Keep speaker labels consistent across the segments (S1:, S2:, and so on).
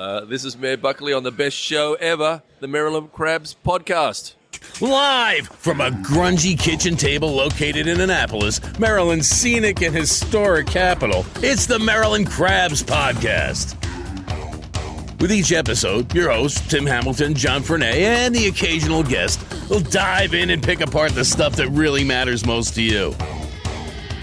S1: This is Mayor Buckley on the best show ever, the Maryland Crabs Podcast.
S2: Live from a grungy kitchen table located in Annapolis, Maryland's scenic and historic capital, it's the Maryland Crabs Podcast. With each episode, your hosts, Tim Hamilton, John Frenay, and the occasional guest will dive in and pick apart the stuff that really matters most to you.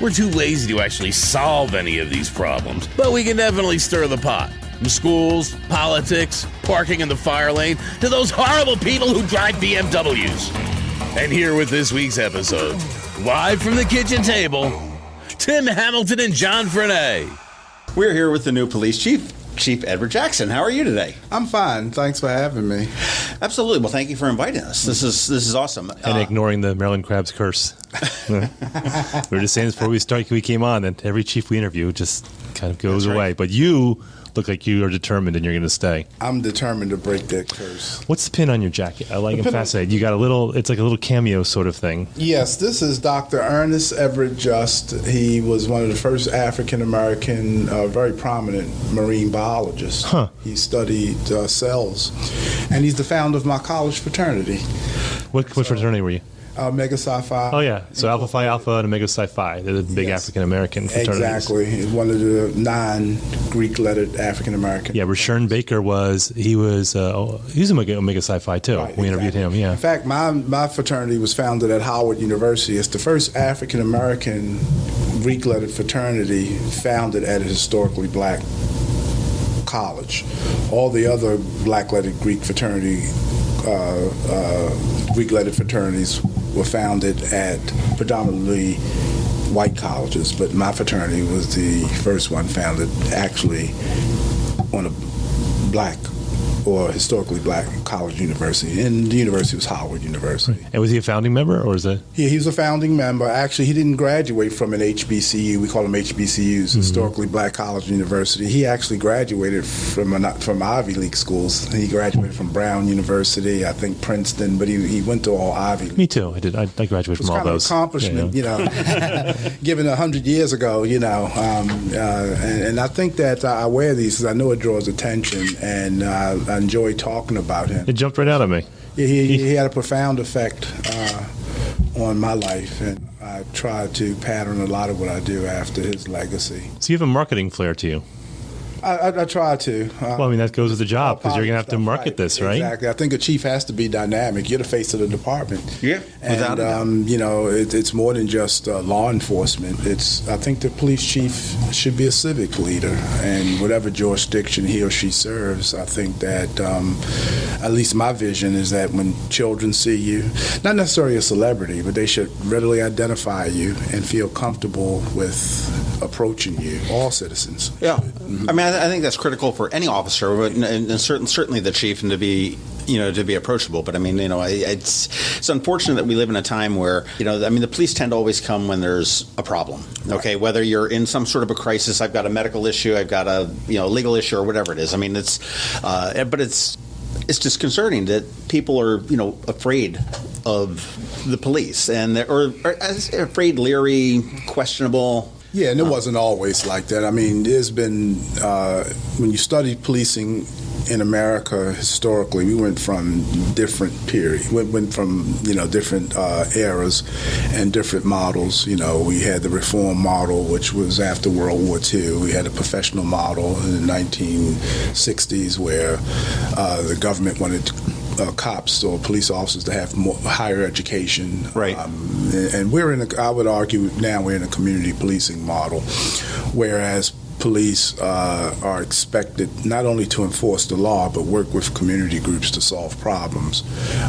S2: We're too lazy to actually solve any of these problems, but we can definitely stir the pot. From schools, politics, parking in the fire lane, to those horrible people who drive BMWs. And here with this week's episode, live from the kitchen table, Tim Hamilton and John Frenay.
S3: We're here with the new police chief, Chief Edward Jackson. How are you today?
S4: I'm fine. Thanks for having me.
S3: Absolutely. Well, thank you for inviting us. This is awesome.
S5: And ignoring the Maryland Crabs curse. We were just saying this before we came on, that every chief we interview just kind of goes away. But you look like you are determined and you're going to stay.
S4: I'm determined to break that curse.
S5: What's the pin on your jacket? I like it. Fascinating. You got it's like a little cameo sort of thing.
S4: Yes, this is Dr. Ernest Everett Just. He was one of the first African-American, very prominent marine biologists.
S5: Huh.
S4: He studied cells, and he's the founder of my college fraternity.
S5: What fraternity were you?
S4: Omega Psi Phi.
S5: Oh, yeah. So Alpha Phi Alpha and Omega Psi Phi. They're the big African-American fraternities.
S4: Exactly. One of the 9 Greek-lettered African-American.
S5: Yeah, Rashern Baker was Omega Psi Phi, too.
S4: Right,
S5: we interviewed him, yeah.
S4: In fact, my fraternity was founded at Howard University. It's the first African-American Greek-lettered fraternity founded at a historically black college. All the other black-lettered Greek Greek-lettered fraternities were founded at predominantly white colleges, but my fraternity was the first one founded actually on a black or historically black college university, and the university was Howard University.
S5: And was he a founding member, or is it?
S4: Yeah, he was a founding member. Actually, he didn't graduate from an HBCU. We call them HBCUs, historically black college university. He actually graduated from Ivy League schools. He graduated from Brown University, I think Princeton, but he went to all Ivy League.
S5: Me too. I did. I graduated from all those.
S4: It was kind of an accomplishment, given 100 years ago, and I think that I wear these because I know it draws attention, and I enjoy talking about him.
S5: It jumped right out at me.
S4: Yeah, he had a profound effect on my life, and I try to pattern a lot of what I do after his legacy.
S5: So you have a marketing flair to you.
S4: I try to.
S5: Well, I mean, that goes with the job, because you're going to have to market this, right?
S4: Exactly. I think a chief has to be dynamic. You're the face of the department.
S3: Yeah, without
S4: and it's more than just law enforcement. I think the police chief should be a civic leader, and whatever jurisdiction he or she serves, I think that at least my vision is that when children see you, not necessarily a celebrity, but they should readily identify you and feel comfortable with approaching you, all citizens.
S3: Yeah. I mean, I think that's critical for any officer, but and certainly the chief, and to be approachable. But I mean, it's unfortunate that we live in a time where, the police tend to always come when there's a problem. Okay, whether you're in some sort of a crisis, I've got a medical issue, I've got a legal issue, or whatever it is. I mean, but it's disconcerting that people are afraid of the police, and or afraid, leery, questionable.
S4: Yeah, and it wasn't always like that. I mean, there's been, when you study policing in America historically, we went from different periods, went from, different eras and different models. We had the reform model, which was after World War II. We had a professional model in the 1960s where the government wanted cops or police officers to have higher education.
S3: Right.
S4: And I would argue now we're in a community policing model, whereas police are expected not only to enforce the law but work with community groups to solve problems.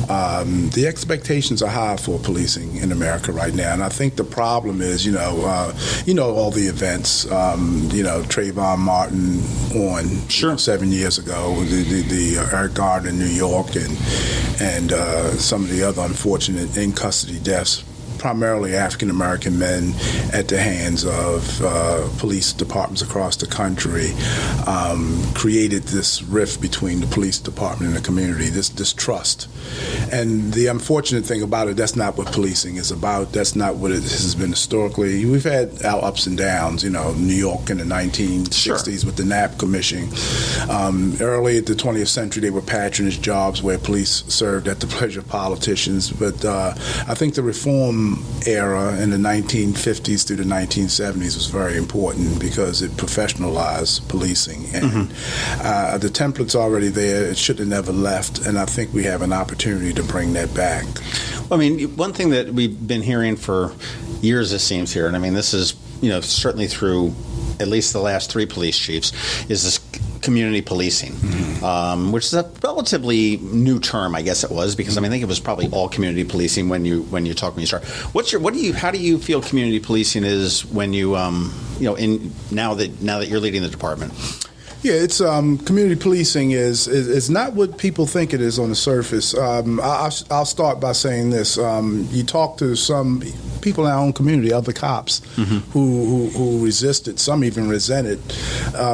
S4: The expectations are high for policing in America right now, and I think the problem is, all the events, Trayvon Martin on 7 years ago, the Eric Garner in New York, and some of the other unfortunate in custody deaths primarily African American men at the hands of police departments across the country created this rift between the police department and the community, this distrust. And the unfortunate thing about it, that's not what policing is about. That's not what it has been historically. We've had our ups and downs, New York in the 1960s with the Knapp Commission. Early at the 20th century, they were patronage jobs where police served at the pleasure of politicians. But I think the reform era in the 1950s through the 1970s was very important because it professionalized policing. And the template's already there. It should have never left. And I think we have an opportunity to bring that back.
S3: Well, I mean, one thing that we've been hearing for years, it seems here, and I mean, this is, certainly through at least the last 3 police chiefs, is this community policing, which is a relatively new term, I guess it was, because I think it was probably all community policing when you start. How do you feel community policing is when you now that you're leading the department?
S4: Yeah, it's community policing is not what people think it is on the surface. I'll start by saying this: you talk to some people in our own community, other cops, who resisted, some even resented,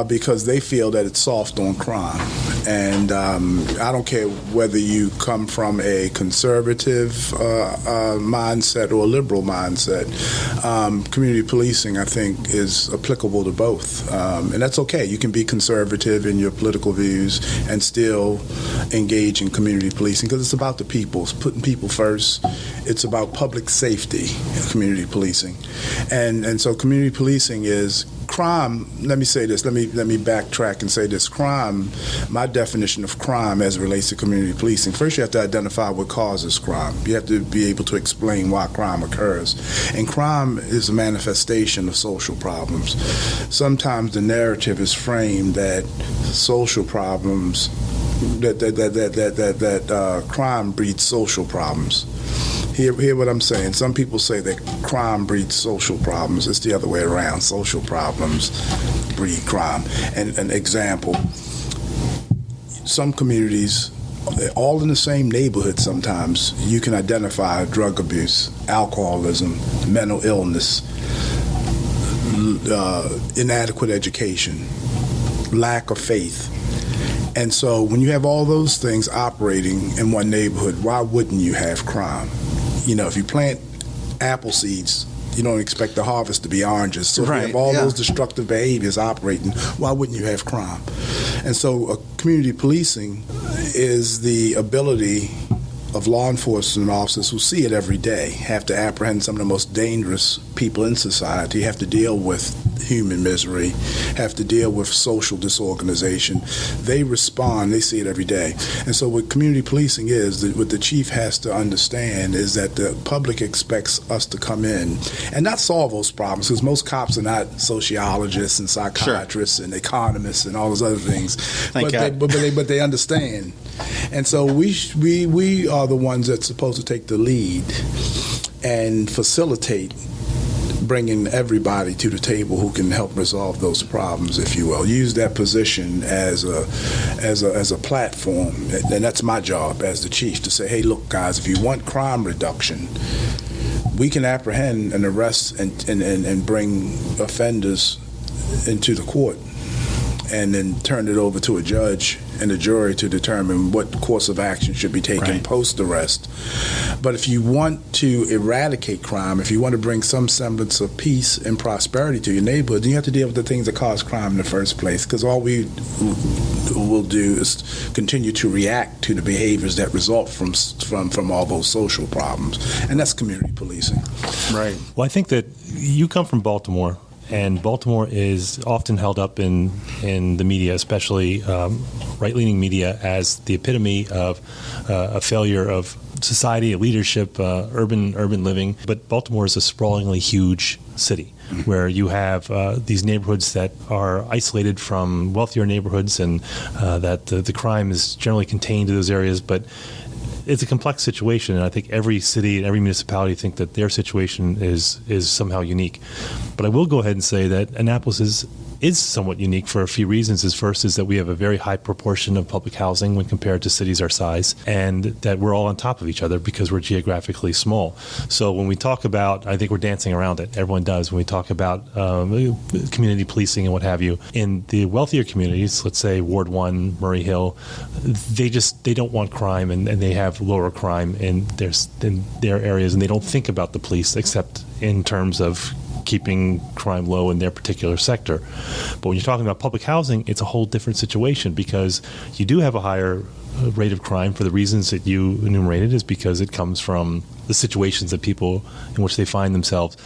S4: because they feel that it's soft on crime. And I don't care whether you come from a conservative mindset or a liberal mindset. Community policing, I think, is applicable to both, and that's okay. You can be conservative in your political views and still engage in community policing because it's about the people. It's putting people first. It's about public safety, community policing. And so community policing is crime. Let me say this. Let me backtrack and say this. Crime, my definition of crime as it relates to community policing, first you have to identify what causes crime. You have to be able to explain why crime occurs. And crime is a manifestation of social problems. Sometimes the narrative is framed that social problems, that crime breeds social problems. Hear what I'm saying. Some people say that crime breeds social problems. It's the other way around. Social problems breed crime. And an example, some communities, all in the same neighborhood sometimes, you can identify drug abuse, alcoholism, mental illness, inadequate education, lack of faith. And so when you have all those things operating in one neighborhood, why wouldn't you have crime? If you plant apple seeds, you don't expect the harvest to be oranges. So if you have all those destructive behaviors operating, why wouldn't you have crime? And so community policing is the ability of law enforcement officers who see it every day, have to apprehend some of the most dangerous people in society, have to deal with human misery, have to deal with social disorganization. They respond, they see it every day. And so what community policing is, what the chief has to understand is that the public expects us to come in and not solve those problems, because most cops are not sociologists and psychiatrists and economists and all those other things. But they understand. And so we are the ones that's supposed to take the lead and facilitate bringing everybody to the table who can help resolve those problems, if you will. Use that position as a platform, and that's my job as the chief, to say, hey, look, guys, if you want crime reduction, we can apprehend and arrest and bring offenders into the court and then turn it over to a judge and a jury to determine what course of action should be taken post-arrest. But if you want to eradicate crime, if you want to bring some semblance of peace and prosperity to your neighborhood, then you have to deal with the things that cause crime in the first place, because all we will do is continue to react to the behaviors that result from all those social problems. And that's community policing. Right.
S5: Well, I think that you come from Baltimore, and Baltimore is often held up in the media, especially right-leaning media, as the epitome of a failure of society, leadership, urban living. But Baltimore is a sprawlingly huge city where you have these neighborhoods that are isolated from wealthier neighborhoods, and that the crime is generally contained to those areas. But it's a complex situation, and I think every city and every municipality think that their situation is somehow unique. But I will go ahead and say that Annapolis is is somewhat unique for a few reasons. First is that we have a very high proportion of public housing when compared to cities our size, and that we're all on top of each other because we're geographically small. So when we talk about, I think we're dancing around it. Everyone does. When we talk about community policing and what have you, in the wealthier communities, let's say Ward 1, Murray Hill, they don't want crime, and they have lower crime in their areas, and they don't think about the police except in terms of keeping crime low in their particular sector. But when you're talking about public housing, it's a whole different situation because you do have a higher rate of crime for the reasons that you enumerated, is because it comes from the situations that people in which they find themselves.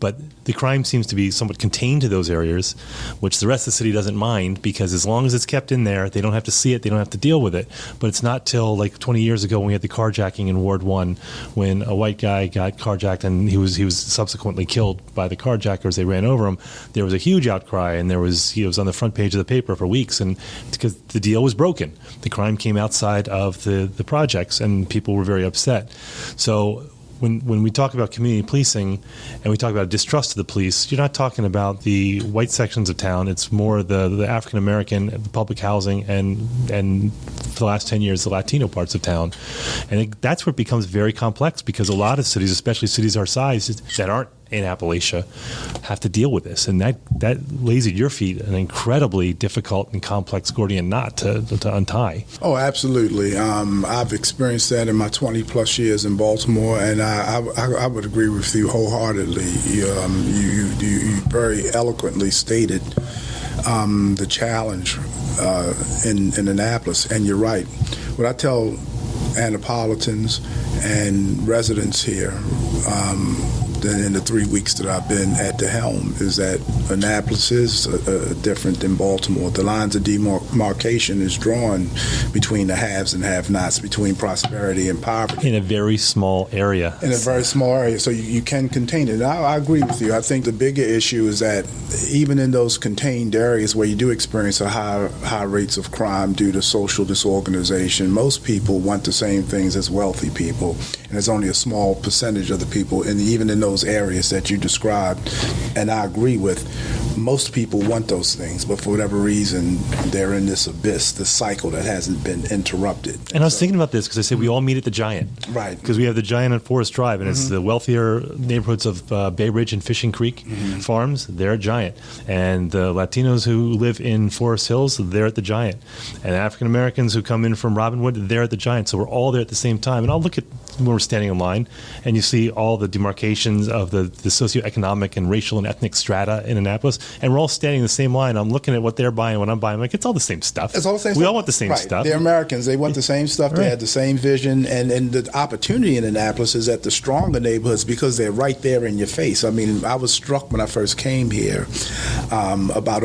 S5: But the crime seems to be somewhat contained to those areas, which the rest of the city doesn't mind, because as long as it's kept in there, they don't have to see it, they don't have to deal with it. But it's not till like 20 years ago when we had the carjacking in Ward 1, when a white guy got carjacked and he was subsequently killed by the carjackers. They ran over him. There was a huge outcry, and he was on the front page of the paper for weeks, and because the deal was broken. The crime came outside of the projects, and people were very upset. So when we talk about community policing and we talk about distrust of the police, you're not talking about the white sections of town. It's more the African American, the public housing, and for the last 10 years, the Latino parts of town. And that's where it becomes very complex, because a lot of cities, especially cities our size, that aren't in Appalachia, have to deal with this, and that lays at your feet an incredibly difficult and complex Gordian knot to untie.
S4: Oh, absolutely. I've experienced that in my 20 plus years in Baltimore, and I would agree with you wholeheartedly. You very eloquently stated the challenge in Annapolis, and you're right. What I tell Annapolitans and residents here in the 3 weeks that I've been at the helm is that Annapolis is different than Baltimore. The lines of demarcation is drawn between the haves and have-nots, between prosperity and poverty.
S5: In a very small area.
S4: In a very small area, so you can contain it. And I agree with you. I think the bigger issue is that even in those contained areas where you do experience a high rates of crime due to social disorganization, most people want the same things as wealthy people, and there's only a small percentage of the people, and even in those areas that you described, and I agree with, most people want those things, but for whatever reason, they're in this abyss, this cycle that hasn't been interrupted.
S5: And I was thinking about this because I said we all meet at the Giant.
S4: Right.
S5: Because we have the Giant on Forest Drive, and it's the wealthier neighborhoods of Bay Ridge and Fishing Creek farms. They're a Giant. And the Latinos who live in Forest Hills, they're at the Giant. And African Americans who come in from Robinwood, they're at the Giant. So we're all there at the same time. And I'll look at when we're standing in line, and you see all the demarcations of the socioeconomic and racial and ethnic strata in Annapolis, and we're all standing in the same line. I'm looking at what they're buying, what I'm buying. I'm like, it's all the same stuff.
S4: It's all the same
S5: we
S4: stuff.
S5: all want the same stuff.
S4: They're Americans. They want the same stuff. They have the same vision. And the opportunity in Annapolis is at the stronger neighborhoods because they're right there in your face. I mean, I was struck when I first came here about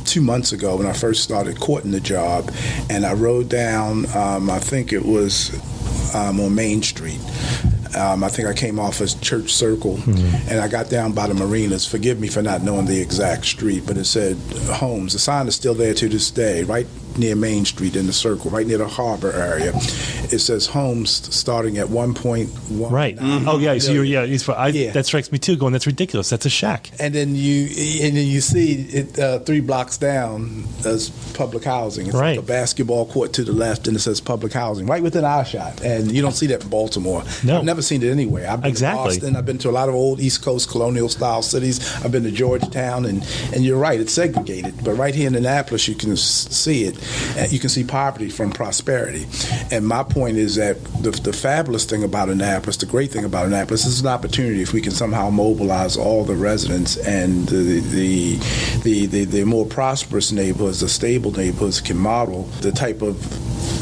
S4: 2 months ago when I first started courting the job, and I rode down, I think it was on Main Street. I think I came off as Church Circle, and I got down by the marinas. Forgive me for not knowing the exact street, but it said Homes. The sign is still there to this day, right near Main Street in the Circle, right near the harbor area. It says Homes starting at 1.1.
S5: Right. Oh yeah. So that strikes me too. Going, that's ridiculous. That's a shack.
S4: And then you see it 3 blocks down as public housing. It's like a basketball court to the left, and it says public housing right within eye shot. And you don't see that in Baltimore.
S5: No.
S4: I've never seen it anywhere. I've been to Boston. I've been to a lot of old East Coast colonial style cities. I've been to Georgetown, and you're right, it's segregated. But right here in Annapolis, you can see it. You can see poverty from prosperity. And my point is that the fabulous thing about Annapolis, the great thing about Annapolis, is an opportunity if we can somehow mobilize all the residents and the more prosperous neighborhoods, the stable neighborhoods can model the type of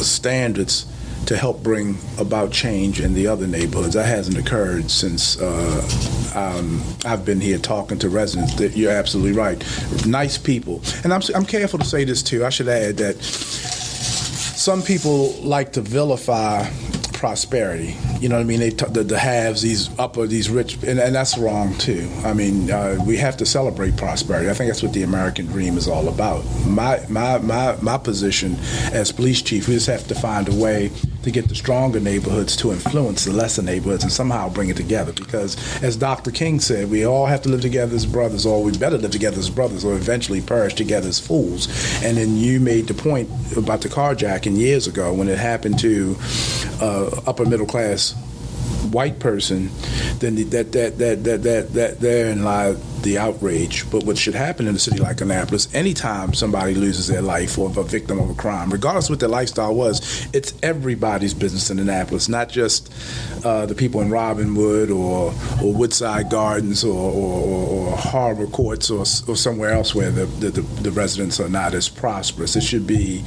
S4: standards to help bring about change in the other neighborhoods. That hasn't occurred since I've been here talking to residents. You're absolutely right. Nice people. And I'm careful to say this too. I should add that some people like to vilify prosperity. You know what I mean? The haves, these rich, and that's wrong too. I mean, we have to celebrate prosperity. I think that's what the American dream is all about. My position as police chief, we just have to find a way to get the stronger neighborhoods to influence the lesser neighborhoods and somehow bring it together. Because, as Dr. King said, we all have to live together as brothers, or we better live together as brothers, or eventually perish together as fools. And then you made the point about the carjacking years ago when it happened to upper middle class white person, then that therein lies the outrage. But what should happen in a city like Annapolis, anytime somebody loses their life or a victim of a crime, regardless of what their lifestyle was, it's everybody's business in Annapolis, not just the people in Robinwood or Woodside Gardens or Harbor Courts or somewhere else where the residents are not as prosperous. It should be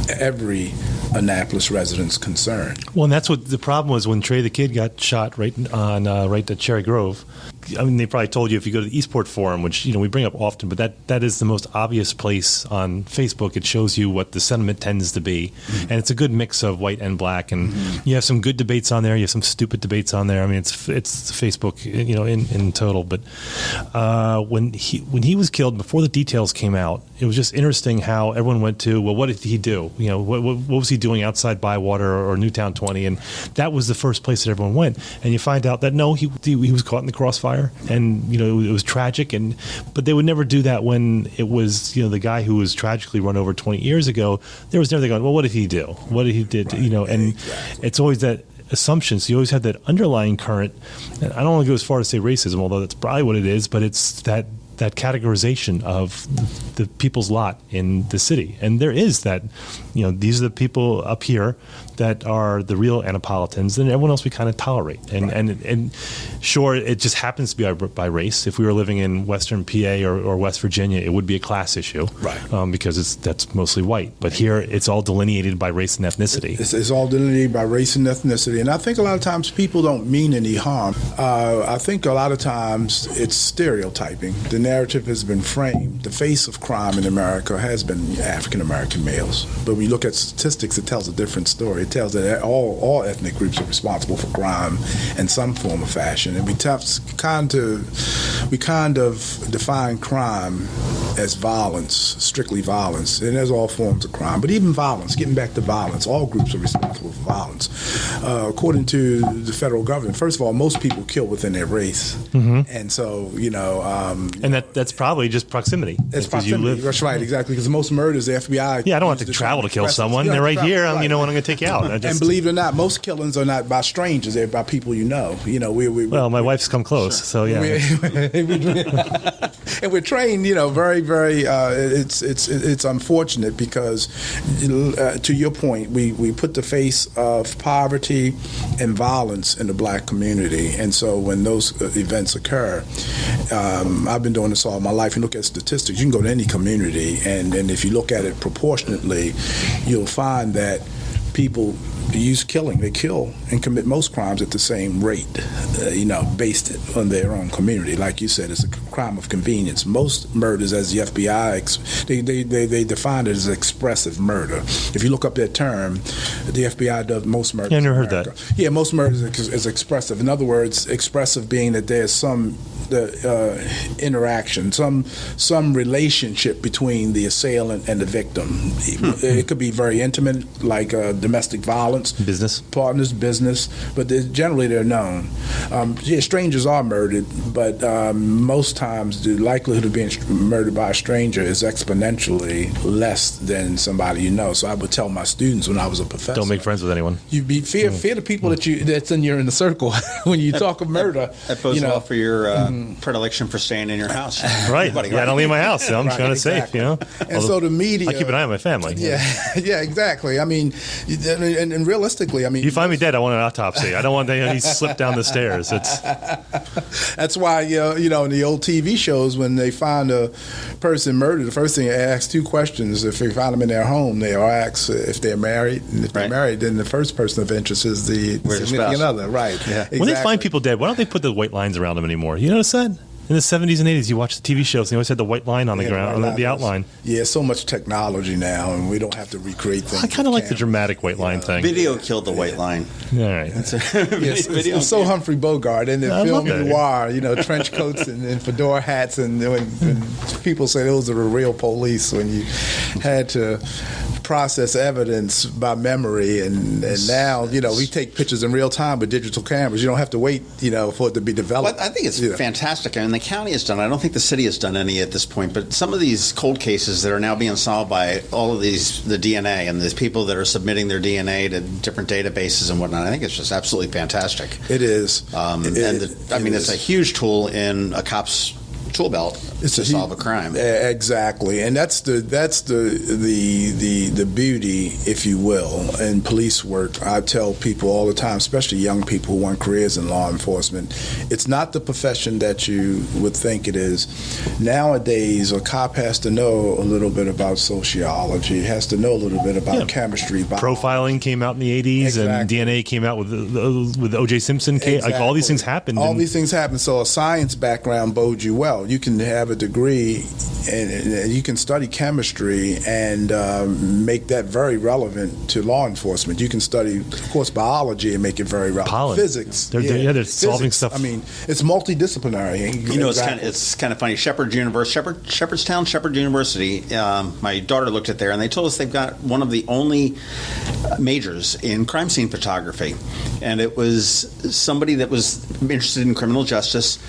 S4: every Annapolis resident's concern.
S5: Well, and that's what the problem was when Trey the Kid got shot right at Cherry Grove. I mean, they probably told you if you go to the Eastport Forum, which we bring up often, but that is the most obvious place on Facebook. It shows you what the sentiment tends to be, and it's a good mix of white and black. And you have some good debates on there, you have some stupid debates on there. I mean, it's Facebook, in total. But when he was killed, before the details came out, it was just interesting how everyone went to, well, what did he do? What was he doing outside Bywater or Newtown 20? And that was the first place that everyone went. And you find out that no, he was caught in the crossfire. And it was tragic, but they would never do that when it was the guy who was tragically run over 20 years ago. There was never they going, well, what did he do? What did he did? And exactly. It's always that assumption. So you always have that underlying current. And I don't want to go as far as say racism, although that's probably what it is. But it's that categorization of the people's lot in the city, and there is that. These are the people up here that are the real Annapolitans, and everyone else we kind of tolerate. And sure, it just happens to be by race. If we were living in Western PA or West Virginia, it would be a class issue, right? Because that's mostly white. But here, it's all delineated by race and ethnicity.
S4: It's all delineated by race and ethnicity, and I think a lot of times people don't mean any harm. I think a lot of times it's stereotyping. The narrative has been framed. The face of crime in America has been African American males, but when you look at statistics, it tells a different story. It tells that all ethnic groups are responsible for crime in some form or fashion, and we kind of define crime as violence, strictly violence, and there's all forms of crime. But even violence, getting back to violence, all groups are responsible for violence. According to the federal government, first of all, most people kill within their race, and so
S5: and that's probably just proximity.
S4: It's proximity. That's right, exactly. Because most murders, the FBI.
S5: Yeah, I don't have to travel to kill someone. They're right here. Right. When I'm going to take you out.
S4: And believe it or not, most killings are not by strangers. They're by people you know.
S5: Well, my wife's come close, so yeah.
S4: And we're trained, very, very. It's unfortunate because, to your point, we put the face of poverty and violence in the black community, and so when those events occur, I've been doing this all my life. You look at statistics. You can go to any community, and if you look at it proportionately, you'll find that people use killing. They kill and commit most crimes at the same rate, based on their own community. Like you said, it's a crime of convenience. Most murders, as the FBI, they define it as expressive murder. If you look up that term, the FBI does most murders.
S5: Yeah, I never heard that.
S4: Yeah, most murders is expressive. In other words, expressive being that there's some interaction, some relationship between the assailant and the victim. It could be very intimate, like domestic violence.
S5: Business.
S4: Partners, business, but generally they're known. Strangers are murdered, but most times the likelihood of being murdered by a stranger is exponentially less than somebody you know. So I would tell my students when I was a professor,
S5: don't make friends with anyone.
S4: You fear the people that's in the circle when you talk of murder.
S3: That bodes well for your predilection for staying in your house.
S5: Right. I don't leave my house. I'm kind of safe,
S4: And so the media.
S5: I keep an eye on my family.
S4: Yeah, exactly. I mean, and realistically,
S5: you find me dead, I want an autopsy. I don't want any slip down the stairs.
S4: That's why in the old TV shows, when they find a person murdered, the first thing they ask two questions. If they find them in their home, they are asked if they're married, and if they're married, then the first person of interest is the significant other. Right. Yeah. Exactly.
S5: When they find people dead, why don't they put the white lines around them anymore? You notice that? In the 70s and 80s, you watch the TV shows, and they always had the white line on the ground, on the outline.
S4: Yeah, so much technology now, and we don't have to recreate things.
S5: I kind of like the dramatic white line thing.
S3: Video killed the white line.
S5: All right.
S4: It's so Humphrey Bogart, and the film noir, trench coats and fedora hats, and when people say those are the real police, when you had to process evidence by memory, and now we take pictures in real time with digital cameras. You don't have to wait for it to be developed.
S3: Well, I think it's fantastic. I mean, the county has done. I don't think the city has done any at this point. But some of these cold cases that are now being solved by all of the DNA and these people that are submitting their DNA to different databases and whatnot, I think it's just absolutely fantastic.
S4: It is.
S3: It's a huge tool in a cop's tool belt to solve a crime.
S4: Exactly, and that's the beauty, if you will, in police work. I tell people all the time, especially young people who want careers in law enforcement, it's not the profession that you would think it is. Nowadays, a cop has to know a little bit about sociology, has to know a little bit about chemistry.
S5: Profiling came out in the 80s, and DNA came out with the O.J. Simpson case.
S4: Exactly.
S5: Like all these things happened.
S4: These things happen. So a science background bodes you well. You can have a degree and you can study chemistry and make that very relevant to law enforcement. You can study, of course, biology and make it very relevant. Physics.
S5: They're solving stuff.
S4: I mean, it's multidisciplinary.
S3: It's kind of funny. Shepherd University. My daughter looked at there, and they told us they've got one of the only majors in crime scene photography, and it was somebody that was interested in criminal justice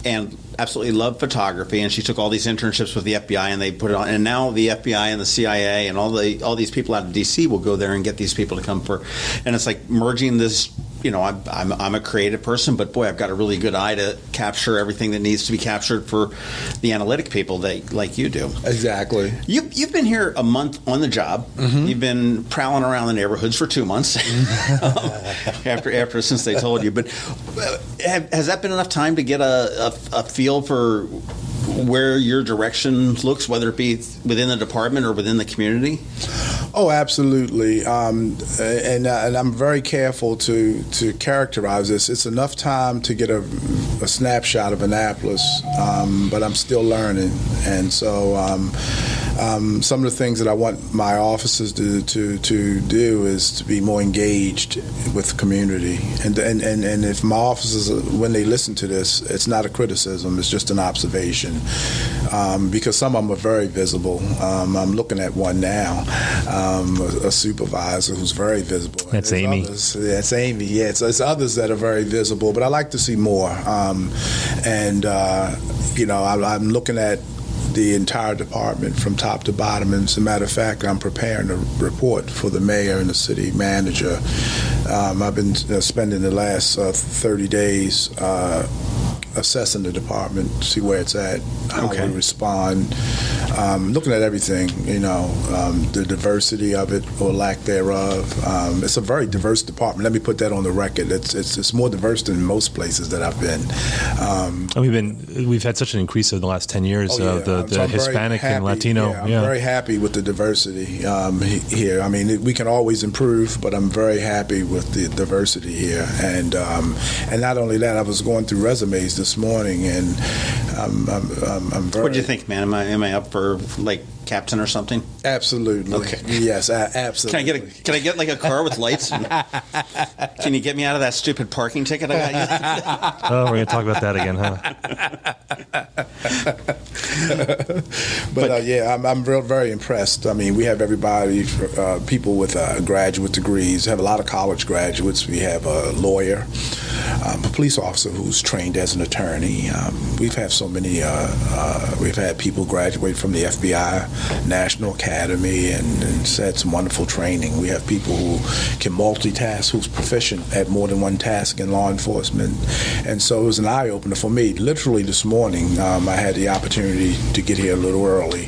S3: and absolutely loved photography, and she took all these internships with the FBI, and they put it on. And now the FBI and the CIA and all these people out of DC will go there and get these people to come for. And it's like merging this. I'm a creative person, but boy, I've got a really good eye to capture everything that needs to be captured for the analytic people that like you do.
S4: Exactly.
S3: You've been here a month on the job. Mm-hmm. You've been prowling around the neighborhoods for 2 months since they told you. But has that been enough time to get a feel for where your direction looks, whether it be within the department or within the community?
S4: Oh, absolutely. And I'm very careful to characterize this. It's enough time to get a snapshot of Annapolis, but I'm still learning. And so some of the things that I want my officers to do is to be more engaged with the community. And if my officers, when they listen to this, it's not a criticism, it's just an observation. Because some of them are very visible. I'm looking at one now, a supervisor who's very visible.
S5: That's Amy.
S4: That's Amy, yeah. It's others that are very visible, but I like to see more. I'm looking at the entire department from top to bottom. And as a matter of fact, I'm preparing a report for the mayor and the city manager. I've been spending the last 30 days assessing the department, see where it's at, how we respond, looking at everything, the diversity of it or lack thereof. It's a very diverse department. Let me put that on the record. It's more diverse than most places that I've been.
S5: We've had such an increase over the last 10 years of the Hispanic and Latino.
S4: I'm very happy with the diversity here. I mean, we can always improve, but I'm very happy with the diversity here. And not only that, I was going through resumes this morning, and I'm very.
S3: What do you think, man? Am I up for like captain or something?
S4: Absolutely.
S3: Okay.
S4: Yes, absolutely.
S3: Can I get like a car with lights? Can you get me out of that stupid parking ticket I got you?
S5: Oh, we're gonna talk about that again, huh?
S4: But I'm very impressed. I mean, we have everybody, people with graduate degrees, have a lot of college graduates. We have a lawyer, a police officer who's trained as an attorney. We've had so many. We've had people graduate from the FBI National Academy and had some wonderful training. We have people who can multitask, who's proficient at more than one task in law enforcement. And so it was an eye-opener for me. Literally this morning, I had the opportunity to get here a little early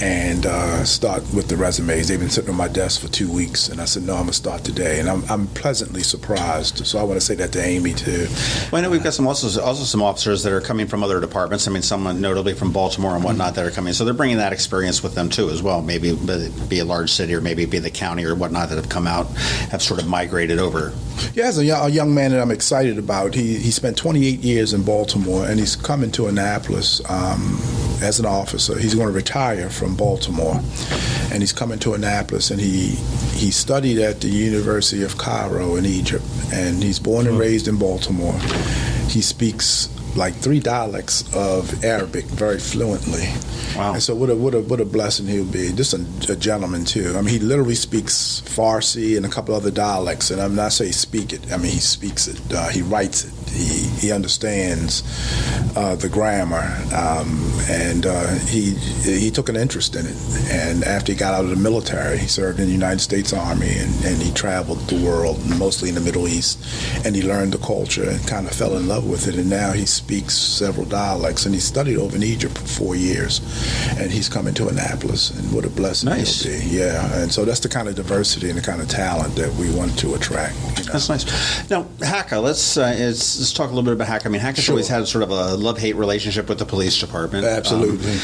S4: and start with the resumes. They've been sitting on my desk for 2 weeks, and I said, no, I'm going to start today. And I'm pleasantly surprised. So I want to say that to Amy, too.
S3: Well, I know we've got also some officers that are coming from other departments. I mean, someone notably from Baltimore and whatnot that are coming. So they're bringing that experience with them, too, as well. Maybe be a large city or maybe be the county or whatnot that have come out, have sort of migrated over.
S4: Yeah, as a young man that I'm excited about. He spent 28 years in Baltimore, and he's coming to Annapolis as an officer. He's going to retire from Baltimore, and he's coming to Annapolis, and he studied at the University of Cairo in Egypt, and he's born and raised in Baltimore. He speaks like 3 dialects of Arabic very fluently.
S3: Wow.
S4: And so what a blessing he'll be. Just a gentleman, too. I mean, he literally speaks Farsi and a couple other dialects. And I'm not saying speak it. I mean, he speaks it. He writes it. He understands the grammar. And he took an interest in it. And after he got out of the military, he served in the United States Army. And he traveled the world, mostly in the Middle East. And he learned the culture and kind of fell in love with it. And now he speaks several dialects. And he studied over in Egypt for 4 years. And he's coming to Annapolis, and what a blessing
S3: nice.
S4: He'll be. Yeah, and so that's the kind of diversity and the kind of talent that we want to attract. You know?
S3: That's nice. Now, HACA, let's talk a little bit about HACA. I mean, HACA's always had sort of a love-hate relationship with the police department.
S4: Absolutely.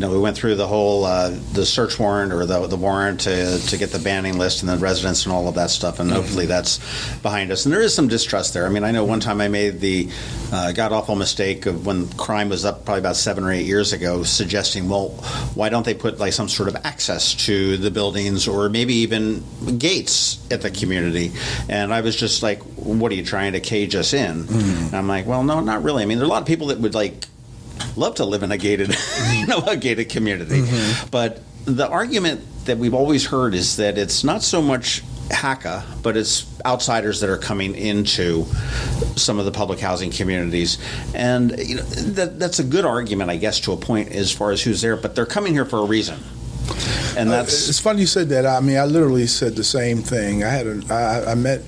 S3: We went through the whole the search warrant or the warrant to get the banning list and the residents and all of that stuff, and hopefully that's behind us. And there is some distrust there. I mean, I know one time I made the god-awful mistake of when crime was up probably about 7 or 8 years ago, suggesting, well, why don't they put like some sort of access to the buildings or maybe even gates at the community? And I was just like, what are you trying to cage us in? And I'm like, well, no, not really. I mean, there are a lot of people that would love to live in a gated, a gated community. But the argument that we've always heard is that it's not so much HACA, but it's outsiders that are coming into some of the public housing communities, and that's a good argument, I guess, to a point as far as who's there. But they're coming here for a reason, and that's.
S4: It's funny you said that. I mean, I literally said the same thing. I met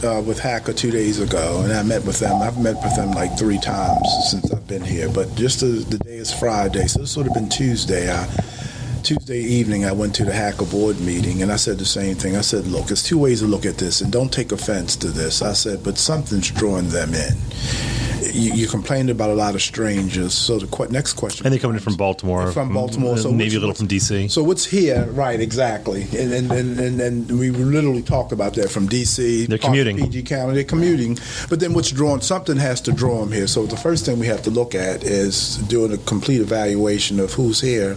S4: with HACA 2 days ago, and I met with them. I've met with them like 3 times since I've been here. But just the day is Friday, so this would have been Tuesday. Tuesday evening, I went to the HACA board meeting, and I said the same thing. I said, look, there's 2 ways to look at this, and don't take offense to this. I said, but something's drawing them in. You complained about a lot of strangers, so the next question.
S5: And they're coming in from Baltimore.
S4: From Baltimore. So
S5: maybe a little from D.C.
S4: So what's here, right, exactly. And we literally talked about that from D.C.
S5: They're commuting.
S4: PG County, they're commuting. But then something has to draw them here. So the first thing we have to look at is doing a complete evaluation of who's here,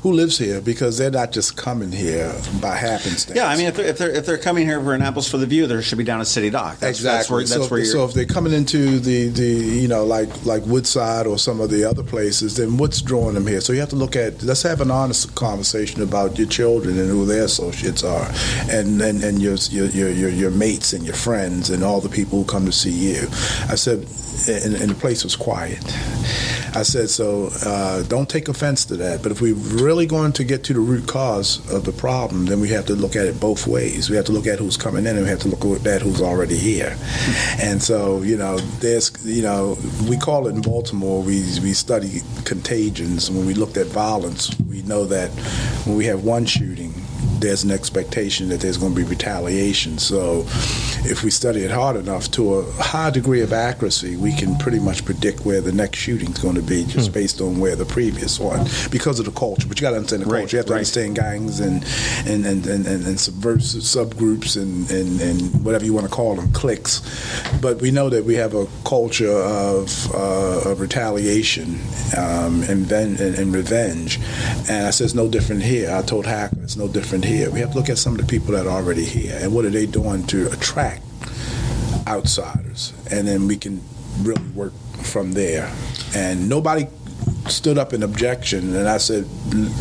S4: who lives here, because they're not just coming here by happenstance.
S3: Yeah, I mean, if they're coming here for Annapolis for the View, they should be down at City Dock.
S4: Exactly.
S3: That's where you're.
S4: So if they're coming into the like Woodside or some of the other places, then what's drawing them here? So you have to look at. Let's have an honest conversation about your children and who their associates are, and your mates and your friends and all the people who come to see you. I said, and the place was quiet. I said, so don't take offense to that. But if we're really going to get to the root cause of the problem, then we have to look at it both ways. We have to look at who's coming in, and we have to look at who's already here. And so, there's, we call it in Baltimore, we study contagions. When we looked at violence, we know that when we have one shooting, there's an expectation that there's going to be retaliation. So if we study it hard enough to a high degree of accuracy, we can pretty much predict where the next shooting is going to be just based on where the previous one, because of the culture. But you got to understand the culture. You have to understand gangs and subversive subgroups and whatever you want to call them, cliques. But we know that we have a culture of retaliation and revenge. And I said it's no different here. I told HACA it's no different here. We have to look at some of the people that are already here and what are they doing to attract outsiders, and then we can really work from there. And nobody stood up in objection, and I said,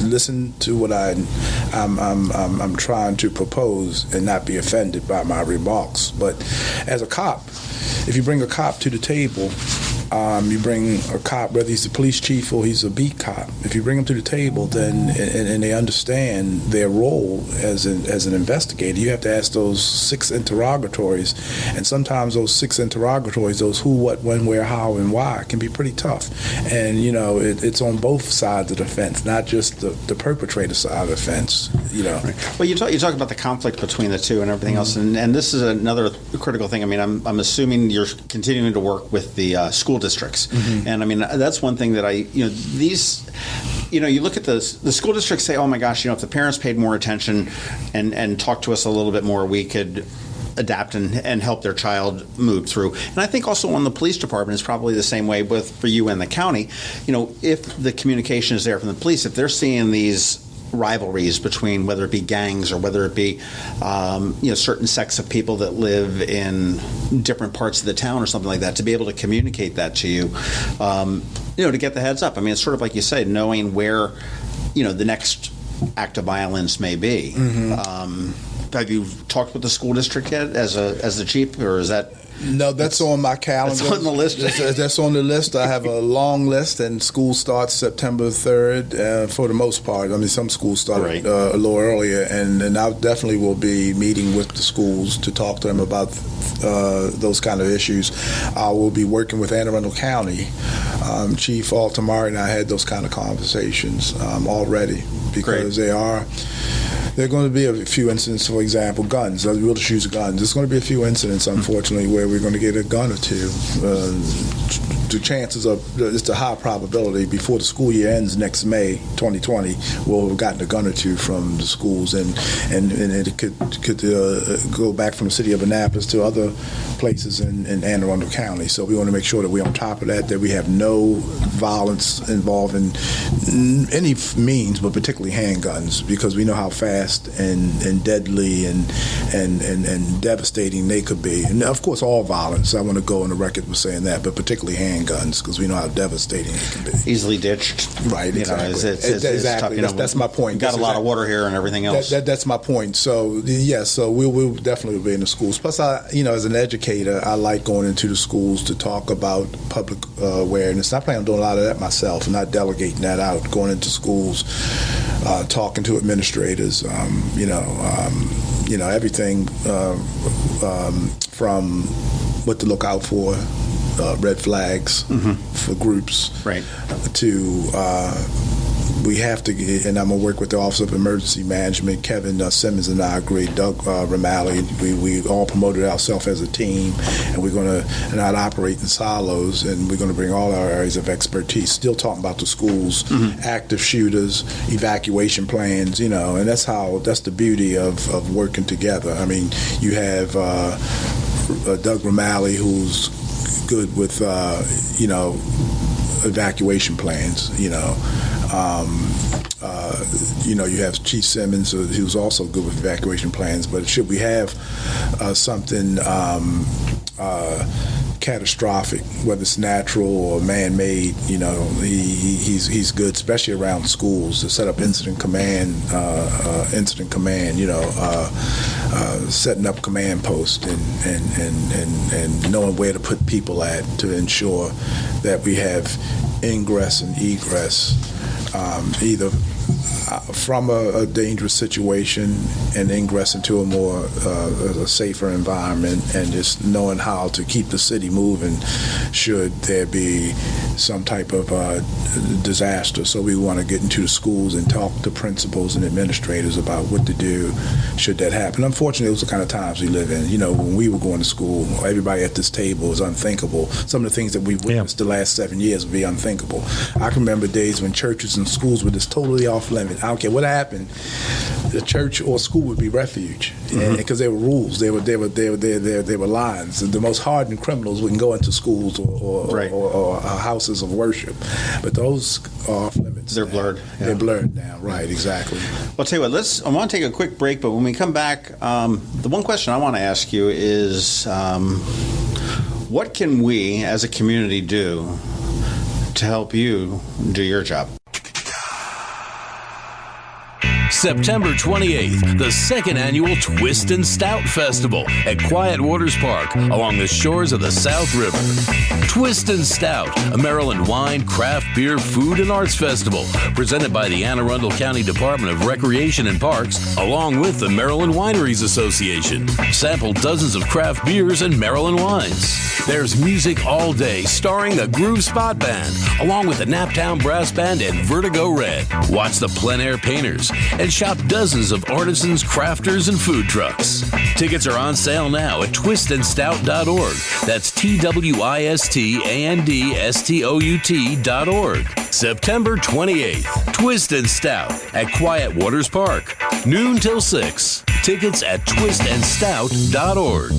S4: listen to what I'm trying to propose and not be offended by my remarks. But as a cop, if you bring a cop to the table, you bring a cop, whether he's the police chief or he's a beat cop. If you bring them to the table, then and they understand their role as an investigator, you have to ask those 6 interrogatories, and sometimes those 6 interrogatories, those who, what, when, where, how, and why, can be pretty tough. And it's on both sides of the fence, not just the perpetrator side of the fence.
S3: Right. Well, you talk about the conflict between the two and everything else, and this is another critical thing. I mean, I'm assuming you're continuing to work with the school districts, and I mean that's one thing that you look at the school districts, say, oh my gosh, if the parents paid more attention and talked to us a little bit more, we could adapt and help their child move through. And I think also on the police department is probably the same way for you and the county. If the communication is there from the police, if they're seeing these rivalries between whether it be gangs or whether it be certain sects of people that live in different parts of the town or something like that, to be able to communicate that to you, to get the heads up. I mean, it's sort of like you say, knowing where the next act of violence may be. Have you talked with the school district yet as the chief, or is that?
S4: No, that's on my calendar.
S3: That's on the list.
S4: That's on the list. I have a long list, and school starts September 3rd for the most part. I mean, some schools start a little earlier, and I definitely will be meeting with the schools to talk to them about those kind of issues. I will be working with Anne Arundel County. Chief Altamari and I had those kind of conversations already, because there are going to be a few incidents, for example, guns, real issues of guns. There's going to be a few incidents, unfortunately, where we're going to get a gun or two. The chances are, it's a high probability before the school year ends next May 2020, we'll have gotten a gun or two from the schools, and it could go back from the city of Annapolis to other places in Anne Arundel County. So we want to make sure that we're on top of that we have no violence involving any means, but particularly handguns, because we know how fast and deadly and devastating they could be. And of course, all violence. I want to go on the record with saying that, but particularly handguns, because we know how devastating it can be.
S3: Easily ditched.
S4: Right. Exactly.
S3: Exactly.
S4: That's my point.
S3: Got a lot of water here and everything else.
S4: That's my point. So so we'll definitely be in the schools. Plus, as an educator, I like going into the schools to talk about public awareness. I plan on doing a lot of that myself, and not delegating that out. Going into schools, talking to administrators. Everything from what to look out for, red flags for groups,
S3: right?
S4: To we have to get, and I'm going to work with the Office of Emergency Management. Kevin Simmons and I agree. Doug Ramalley, we all promoted ourselves as a team, and we're going to not operate in silos, and we're going to bring all our areas of expertise. Still talking about the schools, active shooters, evacuation plans, and that's the beauty of working together. I mean, you have Doug Ramalley, who's good with evacuation plans. You have Chief Simmons, who's also good with evacuation plans. But should we have something catastrophic, whether it's natural or man-made, he's good, especially around schools, to set up incident command, setting up command posts and knowing where to put people at to ensure that we have ingress and egress, either from a dangerous situation and ingress into a more a safer environment, and just knowing how to keep the city moving should there be some type of disaster. So we want to get into the schools and talk to principals and administrators about what to do should that happen. Unfortunately, those are the kind of times we live in. When we were going to school, everybody at this table is unthinkable. Some of the things that we've witnessed the last 7 years would be unthinkable. I can remember days when churches and schools were just totally off limit. I don't care what happened, the church or school would be refuge, because there were rules, there were lines. The most hardened criminals wouldn't go into schools or houses of worship, but those are off limits.
S3: They're blurred.
S4: Yeah. They're blurred now. Right, exactly.
S3: Well, I'll tell you what. I want to take a quick break, but when we come back, the one question I want to ask you is, what can we as a community do to help you do your job?
S2: September 28th, the second annual Twist and Stout Festival at Quiet Waters Park along the shores of the South River. Twist and Stout, a Maryland wine, craft beer, food, and arts festival presented by the Anne Arundel County Department of Recreation and Parks along with the Maryland Wineries Association. Sample dozens of craft beers and Maryland wines. There's music all day starring the Groove Spot Band along with the Naptown Brass Band and Vertigo Red. Watch the Plein Air Painters and shop dozens of artisans, crafters, and food trucks. Tickets are on sale now at twistandstout.org. That's TWISTANDSTOUT.org. September 28th, Twist and Stout at Quiet Waters Park, noon till 6. Tickets at twistandstout.org.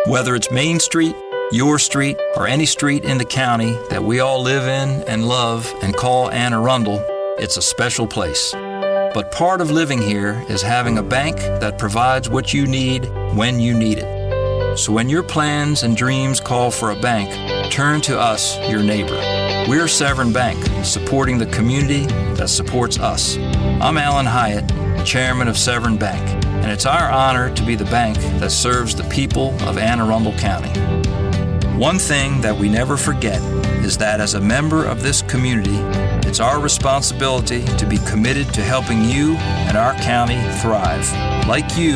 S6: Whether it's Main Street, your street, or any street in the county that we all live in and love and call Anne Arundel, it's a special place. But part of living here is having a bank that provides what you need when you need it. So when your plans and dreams call for a bank, turn to us, your neighbor. We're Severn Bank, supporting the community that supports us. I'm Alan Hyatt, chairman of Severn Bank, and it's our honor to be the bank that serves the people of Anne Arundel County. One thing that we never forget is that as a member of this community, it's our responsibility to be committed to helping you and our county thrive. Like you,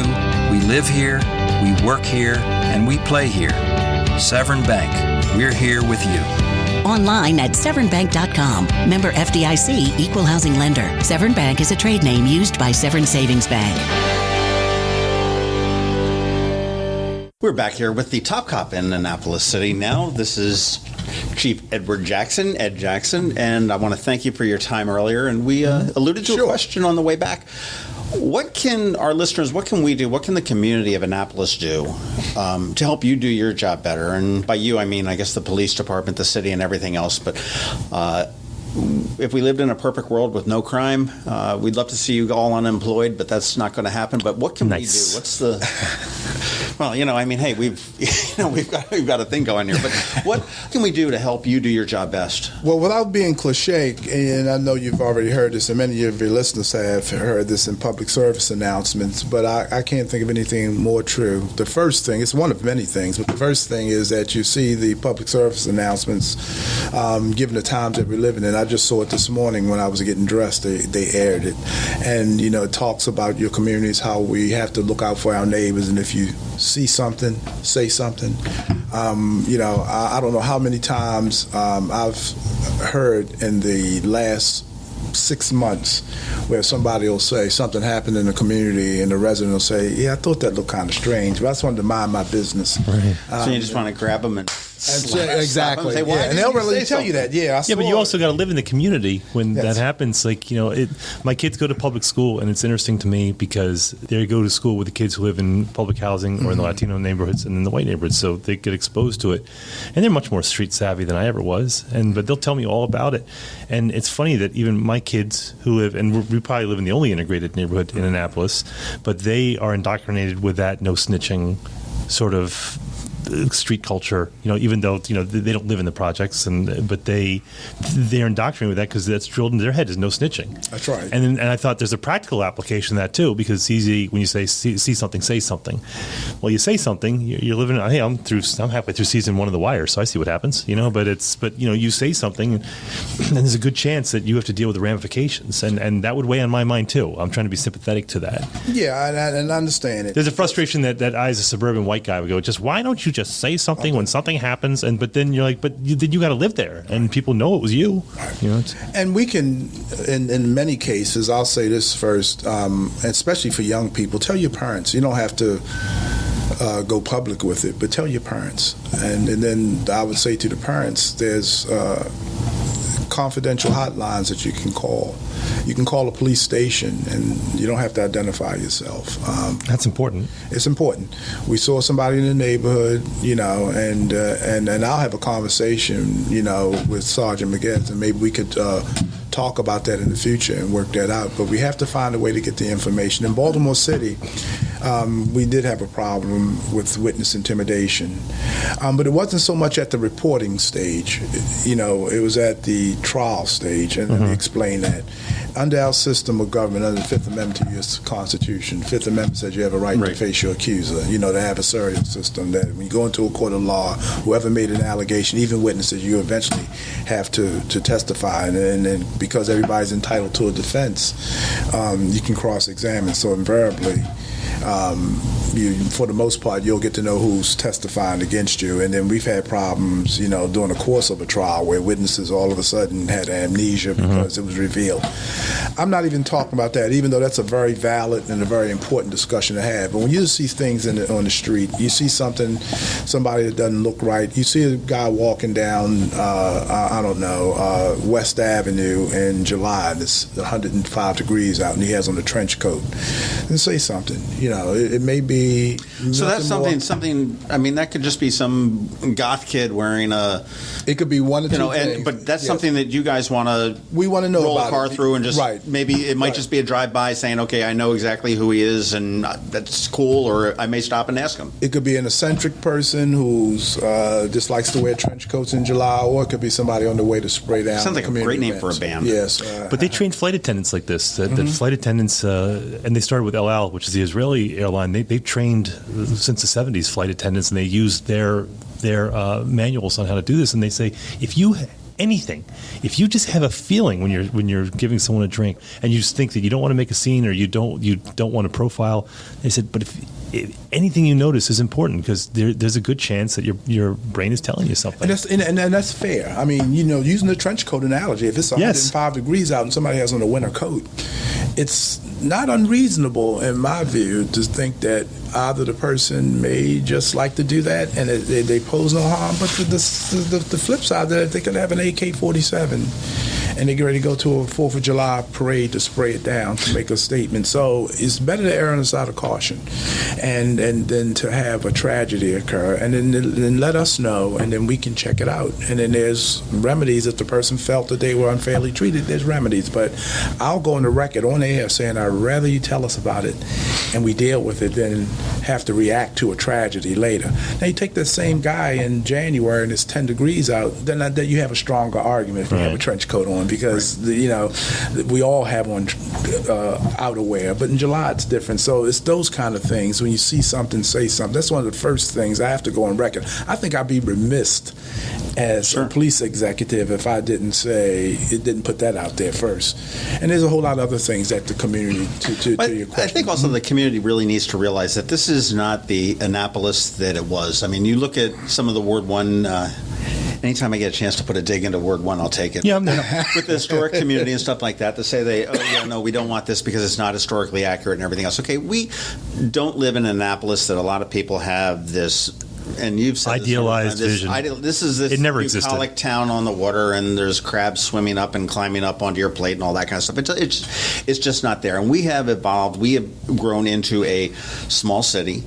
S6: we live here, we work here, and we play here. Severn Bank, we're here with you.
S7: Online at severnbank.com. Member FDIC, Equal Housing Lender. Severn Bank is a trade name used by Severn Savings Bank.
S3: We're back here with the top cop in Annapolis City now. This is Chief Ed Jackson, and I want to thank you for your time earlier. And we alluded to a question on the way back. What can our listeners, what can we do, what can the community of Annapolis do to help you do your job better? And by you, I mean, I guess the police department, the city, and everything else. But if we lived in a perfect world with no crime, we'd love to see you all unemployed, but that's not going to happen. But what can we do? What's the... Well, I mean, hey, we've got a thing going here, but what can we do to help you do your job best?
S4: Well, without being cliche, and I know you've already heard this, and many of your listeners have heard this in public service announcements, but I can't think of anything more true. The first thing, it's one of many things, but the first thing is that you see the public service announcements, given the times that we're living in. I just saw it this morning when I was getting dressed. They aired it, and it talks about your communities, how we have to look out for our neighbors, and if you see something, say something. I don't know how many times I've heard in the last 6 months where somebody will say something happened in the community and the resident will say, yeah, I thought that looked kind of strange, but I just wanted to mind my business.
S3: Right. So you just want to grab them and
S4: exactly.
S3: Say,
S4: and they'll really tell you that. Yeah,
S5: but you also got to live in the community when that happens. Like, my kids go to public school, and it's interesting to me because they go to school with the kids who live in public housing or in the Latino neighborhoods and in the white neighborhoods, so they get exposed to it. And they're much more street savvy than I ever was. But they'll tell me all about it. And it's funny that even my kids who live, and we probably live in the only integrated neighborhood in Annapolis, but they are indoctrinated with that no snitching sort of street culture, even though they don't live in the projects, but they're indoctrinated with that because that's drilled into their head is no snitching.
S4: That's right.
S5: And I thought there's a practical application of that too, because it's easy when you say see something, say something. Well, you say something, you're living. Hey, I'm halfway through season 1 of The Wire, so I see what happens. But you say something, and there's a good chance that you have to deal with the ramifications, and that would weigh on my mind too. I'm trying to be sympathetic to that.
S4: Yeah, and I understand it.
S5: There's a frustration that I, as a suburban white guy, would go, just why don't you just say something when something happens, but then you're like, then you got to live there, and people know it was you.
S4: And we can, in many cases, I'll say this first, especially for young people, tell your parents. You don't have to go public with it, but tell your parents. And then I would say to the parents, there's confidential hotlines that you can call. You can call a police station, and you don't have to identify yourself.
S5: That's important.
S4: It's important. We saw somebody in the neighborhood, and I'll have a conversation, with Sergeant McGinnis, and maybe we could talk about that in the future and work that out. But we have to find a way to get the information. In Baltimore City, we did have a problem with witness intimidation, but it wasn't so much at the reporting stage. It was at the trial stage, and let me explain that. Under our system of government, under the Fifth Amendment to U.S. Constitution, the Fifth Amendment says you have a right to face your accuser. The adversarial system, that when you go into a court of law, whoever made an allegation, even witnesses, you eventually have to testify. And because everybody's entitled to a defense, you can cross-examine. So invariably, for the most part, you'll get to know who's testifying against you. And then we've had problems, during the course of a trial where witnesses all of a sudden had amnesia because it was revealed. I'm not even talking about that, even though that's a very valid and a very important discussion to have. But when you see things on the street, you see somebody that doesn't look right. You see a guy walking down, West Avenue in July, and it's 105 degrees out, and he has on a trench coat. And say something. it may be.
S3: So that's something. I mean, that could just be some goth kid wearing a.
S4: It could be one or two things.
S3: But that's something that you guys want to.
S4: We want to know
S3: roll
S4: about
S3: a car through and just maybe it might just be a drive-by saying, okay, I know exactly who he is and that's cool, or I may stop and ask him.
S4: It could be an eccentric person who's just likes to wear trench coats in July, or it could be somebody on the way to spray down.
S3: Sounds like a great name for a band.
S4: Yes,
S5: but they train flight attendants like this. That flight attendants, and they started with El Al, which is the Israeli airline. They've trained since the 70s flight attendants, and they use their manuals on how to do this. And they say if you just have a feeling when you're giving someone a drink and you just think that you don't want to make a scene or you don't want to profile, they said, but if anything you notice is important because there's a good chance that your brain is telling you something.
S4: And that's fair. I mean, using the trench coat analogy, if it's 105 degrees out and somebody has on a winter coat, it's not unreasonable, in my view, to think that either the person may just like to do that and they pose no harm, but the flip side of that, they could have an AK-47 and they get ready to go to a 4th of July parade to spray it down to make a statement. So it's better to err on the side of caution and then to have a tragedy occur and then let us know and then we can check it out. And then there's remedies if the person felt that they were unfairly treated, there's remedies. But I'll go on the record on air saying I'd rather you tell us about it and we deal with it than have to react to a tragedy later. Now you take the same guy in January and it's 10 degrees out, then you have a stronger argument if you have a trench coat on because we all have on outerwear, but in July it's different. So it's those kind of things. When you see something, say something. That's one of the first things I have to go on record. I think I'd be remiss as a police executive if I didn't put that out there first. And there's a whole lot of other things that the community to your question.
S3: I think also the community really needs to realize that this is not the Annapolis that it was. I mean, you look at some of the Ward 1. Anytime I get a chance to put a dig into Ward 1, I'll take it.
S5: Yeah,
S3: with the historic community and stuff like that, to say we don't want this because it's not historically accurate and everything else. Okay, we don't live in Annapolis that a lot of people have this. And you've said
S5: idealized vision.
S3: This is this
S5: it never existed.
S3: Bucolic town on the water, and there's crabs swimming up and climbing up onto your plate and all that kind of stuff. It's just not there. And we have evolved. We have grown into a small city,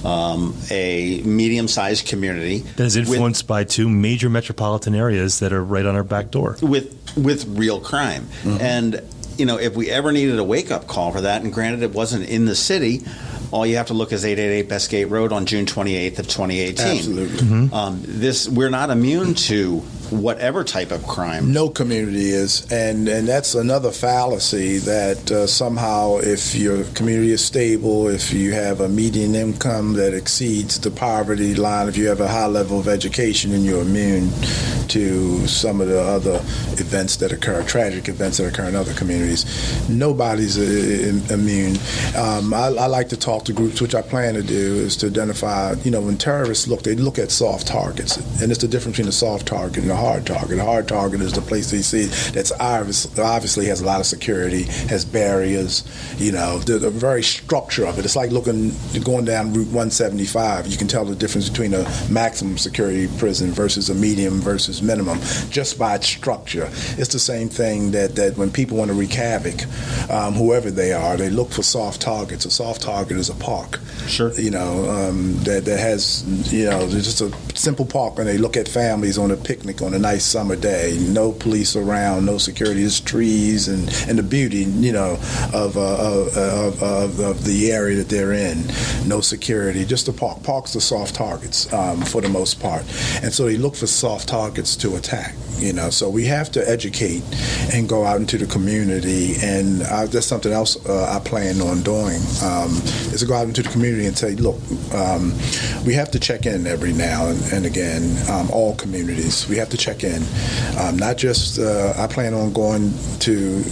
S3: a medium-sized community
S5: that is influenced by two major metropolitan areas that are right on our back door
S3: with real crime. Mm-hmm. And if we ever needed a wake-up call for that, and granted it wasn't in the city. All you have to look is 888 Bestgate Road on June 28th of 2018.
S4: Absolutely.
S5: Mm-hmm.
S3: We're not immune to whatever type of crime.
S4: No community is, and that's another fallacy that somehow if your community is stable, if you have a median income that exceeds the poverty line, if you have a high level of education and you're immune to some of the other events that occur, tragic events that occur in other communities. Nobody's immune. I like to talk to groups, which I plan to do, is to identify, when terrorists they look at soft targets, and it's the difference between a soft target and a hard target. A hard target is the place they see that's obviously has a lot of security, has barriers, the very structure of it. It's like going down Route 175. You can tell the difference between a maximum security prison versus a medium versus minimum just by its structure. It's the same thing that when people want to wreak havoc, whoever they are, they look for soft targets. A soft target is a park.
S3: Sure.
S4: That has, just a simple park, and they look at families on a picnic on a nice summer day. No police around, no security, just trees and the beauty, of the area that they're in. No security, just a park. Parks are soft targets for the most part, and so they look for soft targets to attack. So we have to educate and go out into the community, and that's something else I plan on doing. Is to go out into the community and say, look, we have to check in every now and again. All communities, we have to check in. Not just. I plan on going to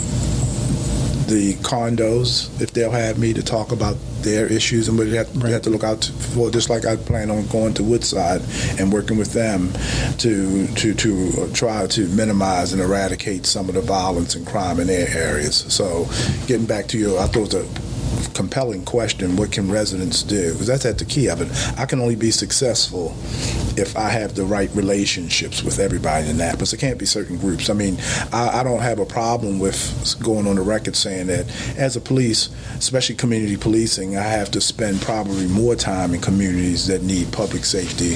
S4: the condos if they'll have me to talk about their issues, and we have to look out for, just like I plan on going to Woodside and working with them to try to minimize and eradicate some of the violence and crime in their areas. So getting back to I thought it was a compelling question: what can residents do? Because that's at the key of it. I can only be successful if I have the right relationships with everybody in Annapolis. It can't be certain groups. I mean, I don't have a problem with going on the record saying that as a police, especially community policing, I have to spend probably more time in communities that need public safety,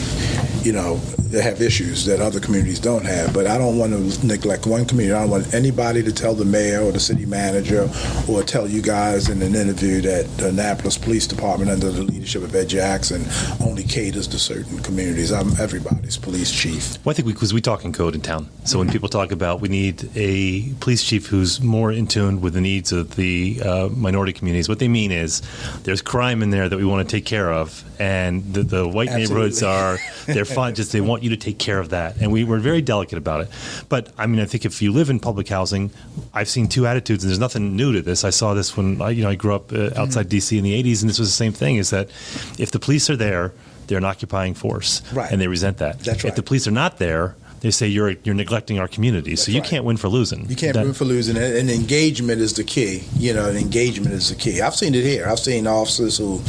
S4: that have issues that other communities don't have. But I don't want to neglect one community. I don't want anybody to tell the mayor or the city manager or tell you guys in an interview that the Annapolis Police Department, under the leadership of Ed Jackson, only caters to certain communities. I'm everybody's police chief.
S5: Well, I think because we talk in code in town. So when people talk about we need a police chief who's more in tune with the needs of the minority communities, what they mean is there's crime in there that we want to take care of, and the white neighborhoods they're fine. Just they want you to take care of that, and we're very delicate about it. But I mean, I think if you live in public housing, I've seen two attitudes, and there's nothing new to this. I saw this when I grew up outside D.C. in the 80s, and this was the same thing: is that if the police are there, they're an occupying force,
S4: right,
S5: and they resent that.
S4: That's right.
S5: If the police are not there, they say you're neglecting our community. So you can't win for losing.
S4: You can't win for losing, and engagement is the key. And engagement is the key. I've seen it here. I've seen officers who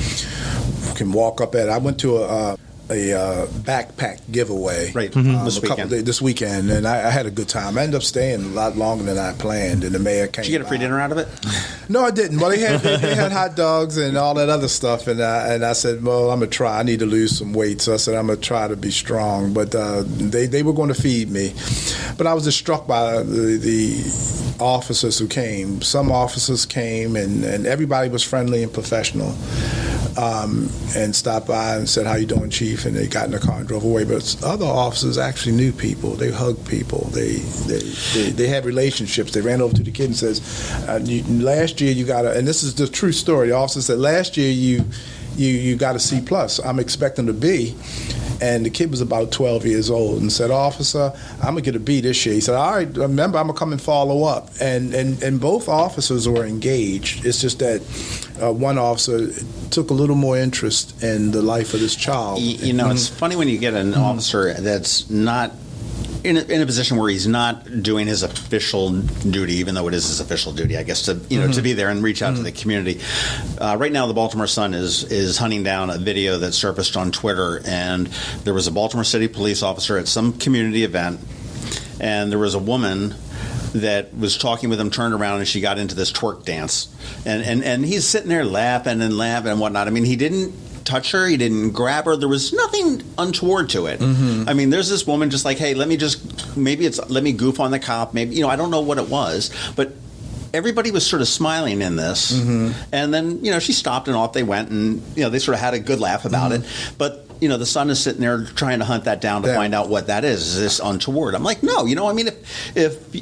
S4: can walk up at. I went to a backpack giveaway this weekend, and I had a good time. I ended up staying a lot longer than I planned, and the mayor came.
S3: Did you get a free dinner out of it?
S4: No, I didn't. Well, they had hot dogs and all that other stuff, and I said, well, I'm gonna try. I need to lose some weight, so I said I'm gonna try to be strong. But they were going to feed me, but I was just struck by the officers who came. Some officers came, and everybody was friendly and professional. And stopped by and said, "How you doing, Chief?" And they got in the car and drove away. But other officers actually knew people. They hugged people. They had relationships. They ran over to the kid and says, "Last year you got a," and this is the true story. The officer said, "Last year you got a C+. I'm expecting a B." And the kid was about 12 years old and said, "Officer, I'm going to get a B this year." He said, "All right, remember, I'm going to come and follow up." And both officers were engaged. It's just that one officer took a little more interest in the life of this child.
S3: It's funny when you get an officer that's not in a position where he's not doing his official duty, even though it is his official duty, I guess, to be there and reach out to the community. Right now, the Baltimore Sun is hunting down a video that surfaced on Twitter, and there was a Baltimore City police officer at some community event, and there was a woman that was talking with him, turned around, and she got into this twerk dance, and he's sitting there laughing and whatnot. I mean, he didn't touch her, he didn't grab her, there was nothing untoward to it. I mean, there's this woman just like, hey, let me goof on the cop, maybe, I don't know what it was, but everybody was sort of smiling in this, and then, she stopped and off they went, and, they sort of had a good laugh about it, but the Sun is sitting there trying to hunt that down to find out what that is. Is this untoward? I'm like, no, I mean, if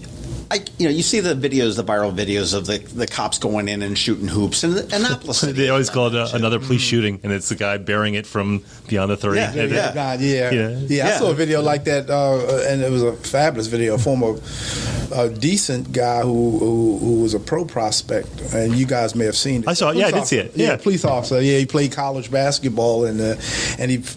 S3: you see the viral videos of the cops going in and shooting hoops in Annapolis.
S5: They always call it another police shooting, and it's the guy bearing it from beyond the 30.
S4: I saw a video like that, and it was a fabulous video. A former decent guy who was a pro prospect, and you guys may have seen it.
S5: I saw it. I did see it.
S4: Yeah, police officer. Yeah, he played college basketball, and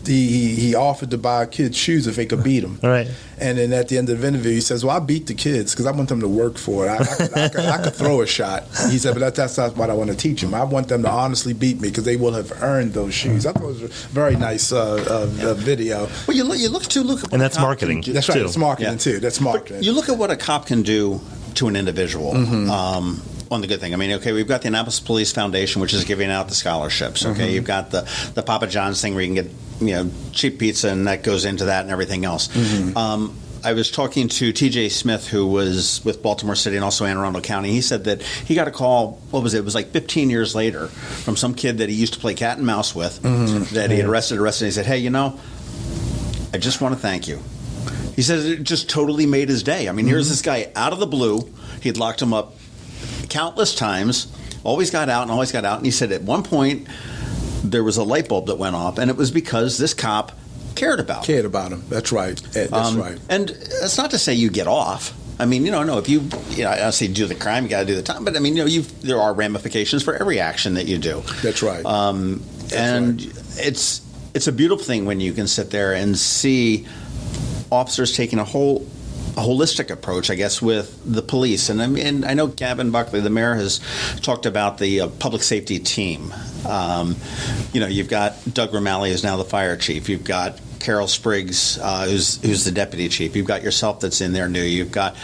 S4: he offered to buy kids shoes if they could beat them.
S5: All right.
S4: And then at the end of the interview, he says, "Well, I beat the kids because I want them to work for it. I could throw a shot." He said, "But that's not what I want to teach them. I want them to honestly beat me because they will have earned those shoes." I thought it was a very nice video.
S3: Well, you look at,
S5: and that's marketing.
S4: That's right. It's marketing too. That's marketing.
S3: But you look at what a cop can do to an individual. On the good thing. I mean, okay, we've got the Annapolis Police Foundation, which is giving out the scholarships. Okay, you've got the Papa John's thing where you can get cheap pizza, and that goes into that and everything else. I was talking to T.J. Smith, who was with Baltimore City and also Anne Arundel County. He said that he got a call, what was it? It was like 15 years later from some kid that he used to play cat and mouse with that he had arrested. And he said, "Hey, I just want to thank you." He says it just totally made his day. I mean, here's this guy out of the blue. He'd locked him up countless times, always got out. And he said at one point there was a light bulb that went off, and it was because this cop cared about him. That's right. That's right. And that's not to say you get off. I mean, no, if you I say do the crime, you got to do the time. But I mean, there are ramifications for every action that you do.
S4: That's right.
S3: It's a beautiful thing when you can sit there and see officers taking a whole holistic approach, I guess, with the police. And I know Gavin Buckley, the mayor, has talked about the public safety team. You've got Doug Romali, who's now the fire chief. You've got Carol Spriggs, who's the deputy chief. You've got yourself that's in there new. You've got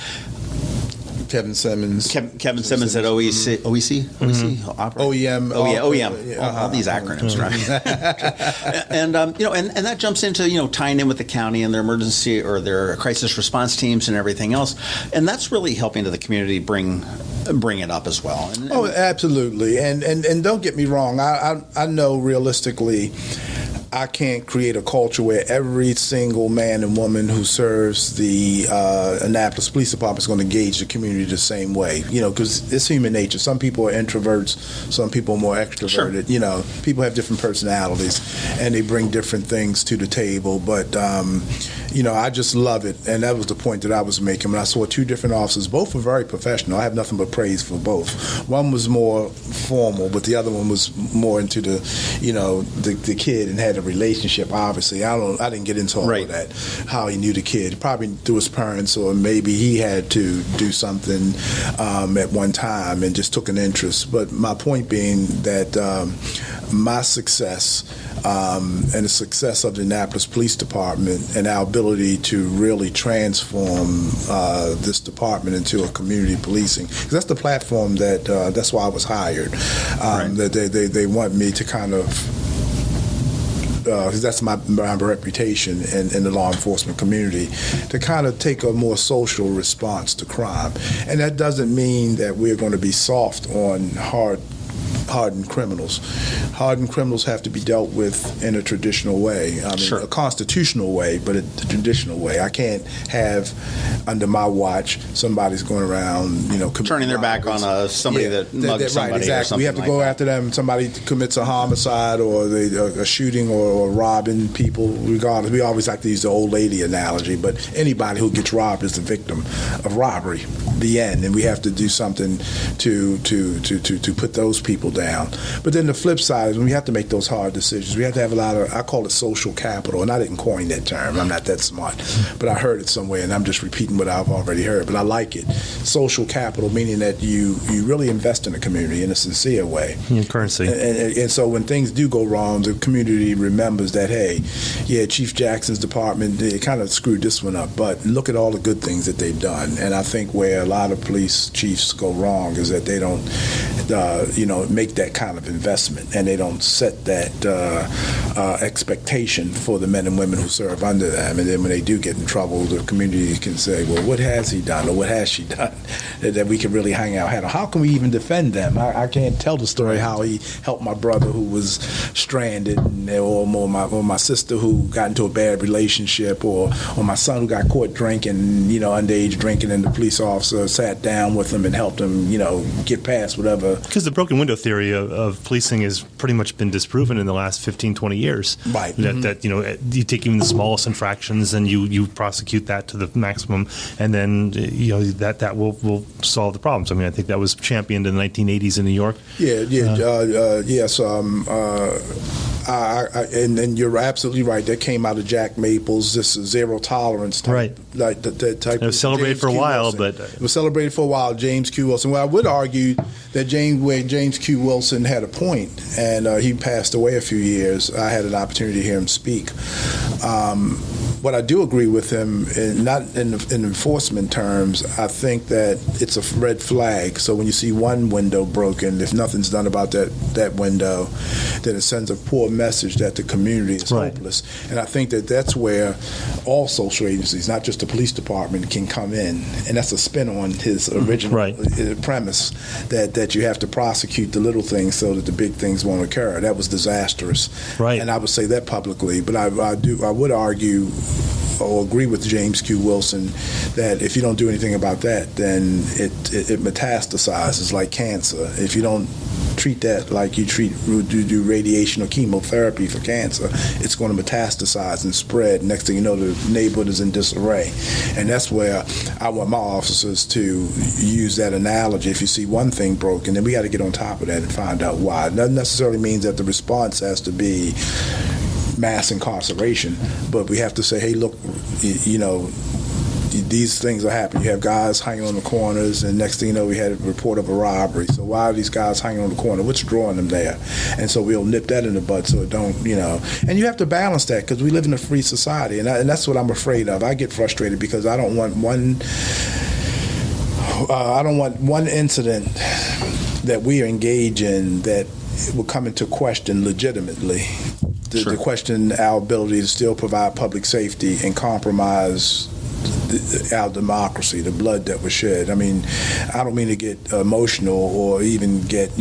S4: Kevin Simmons.
S3: Kevin Simmons at OEC? OEM. OEM. All these acronyms, right? And that jumps into, tying in with the county and their emergency or their crisis response teams and everything else. And that's really helping to the community bring it up as well.
S4: Absolutely. And don't get me wrong. I know realistically, I can't create a culture where every single man and woman who serves the Annapolis Police Department is going to engage the community the same way, because it's human nature. Some people are introverts, some people are more extroverted. Sure. People have different personalities, and they bring different things to the table. But, I just love it, and that was the point that I was making when I saw two different officers. Both were very professional. I have nothing but praise for both. One was more formal, but the other one was more into the kid and had a relationship. Obviously, I didn't get into all of that. How he knew the kid, probably through his parents, or maybe he had to do something at one time and just took an interest. But my point being that my success and the success of the Annapolis Police Department and our ability to really transform this department into a community policing, because that's the platform that's why I was hired. That they want me to kind of. Because that's my reputation in the law enforcement community, to kind of take a more social response to crime. And that doesn't mean that we're going to be soft on hardened criminals. Hardened criminals have to be dealt with in a traditional way. A constitutional way, but a traditional way. I can't have, under my watch, somebody's going around,
S3: turning their back on somebody that mugged somebody.
S4: Right, exactly.
S3: Or something.
S4: We have to go after them. Somebody commits a homicide or a shooting or robbing people, regardless. We always like to use the old lady analogy, but anybody who gets robbed is the victim of robbery. The end. And we have to do something to put those people down. But then the flip side is when we have to make those hard decisions, we have to have a lot of, I call it social capital, and I didn't coin that term. I'm not that smart. But I heard it somewhere, and I'm just repeating what I've already heard. But I like it. Social capital, meaning that you really invest in the community in a sincere way.
S5: Currency.
S4: And so when things do go wrong, the community remembers that, hey, Chief Jackson's department, they kind of screwed this one up, but look at all the good things that they've done. And I think where a lot of police chiefs go wrong is that they don't, make that kind of investment, and they don't set that expectation for the men and women who serve under them. And then when they do get in trouble, the community can say, well, what has he done or what has she done that we can really hang our hat on? How can we even defend them? I can't tell the story how he helped my brother who was stranded, or my sister who got into a bad relationship, or my son who got caught drinking, underage drinking, and the police officer sat down with him and helped him, get past whatever.
S5: Because the broken window theory of policing has pretty much been disproven in the last 15, 20 years.
S4: Right.
S5: That you take even the smallest infractions and you prosecute that to the maximum, and then that will solve the problems. I think that was championed in the 1980s in New York.
S4: Yes. And you're absolutely right. That came out of Jack Maples, this zero tolerance type.
S5: Right.
S4: Like the type.
S5: It was celebrated for a while, but
S4: it was celebrated for a while. James Q. Wilson. Well, I would argue that James Q. Wilson had a point, and he passed away a few years. I had an opportunity to hear him speak. What I do agree with him, not in enforcement terms, I think that it's a red flag. So when you see one window broken, if nothing's done about that window, then it sends a poor message that the community is hopeless. And I think that that's where all social agencies, not just the police department, can come in. And that's a spin on his original premise that you have to prosecute the little things so that the big things won't occur. That was disastrous.
S5: Right.
S4: And I would say that publicly. But I would argue or agree with James Q. Wilson that if you don't do anything about that, then it metastasizes like cancer. If you don't treat that like you do radiation or chemotherapy for cancer, it's going to metastasize and spread. Next thing you know, the neighborhood is in disarray. And that's where I want my officers to use that analogy. If you see one thing broken, then we got to get on top of that and find out why. It doesn't necessarily mean that the response has to be mass incarceration, but we have to say, hey, look, these things are happening. You have guys hanging on the corners, and next thing you know, we had a report of a robbery. So why are these guys hanging on the corner? What's drawing them there? And so we'll nip that in the bud so it don't, And you have to balance that because we live in a free society, and that's what I'm afraid of. I get frustrated because I don't want one incident that we engage in that will come into question legitimately. To question our ability to still provide public safety and compromise our democracy, the blood that was shed. I mean, I don't mean to get emotional or even get,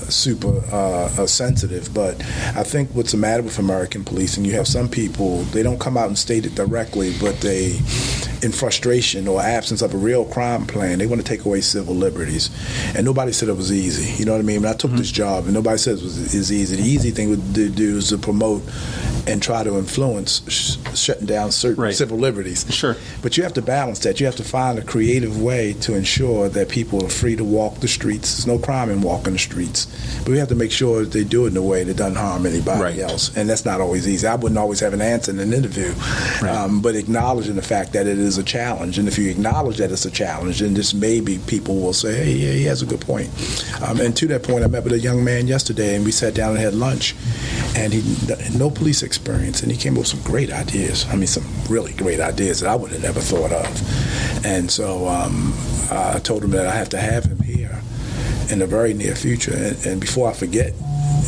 S4: super sensitive, but I think what's the matter with American policing, you have some people, they don't come out and state it directly, but they, in frustration or absence of a real crime plan, they want to take away civil liberties. And nobody said it was easy. You know what I mean? When I took this job, and nobody said it was easy. The easy thing to do is to promote and try to influence shutting down certain civil liberties.
S3: Sure.
S4: But you have to balance that. You have to find a creative way to ensure that people are free to walk the streets. There's no crime in walking the streets. But we have to make sure that they do it in a way that doesn't harm anybody else. And that's not always easy. I wouldn't always have an answer in an interview. But acknowledging the fact that it is a challenge. And if you acknowledge that it's a challenge, then just maybe people will say, hey, yeah, he has a good point. And to that point, I met with a young man yesterday, and we sat down and had lunch. And he no police experience, and he came up with some great ideas. I mean, some really great ideas that I would have never thought of. And so I told him that I have to have him here in the very near future. And before I forget,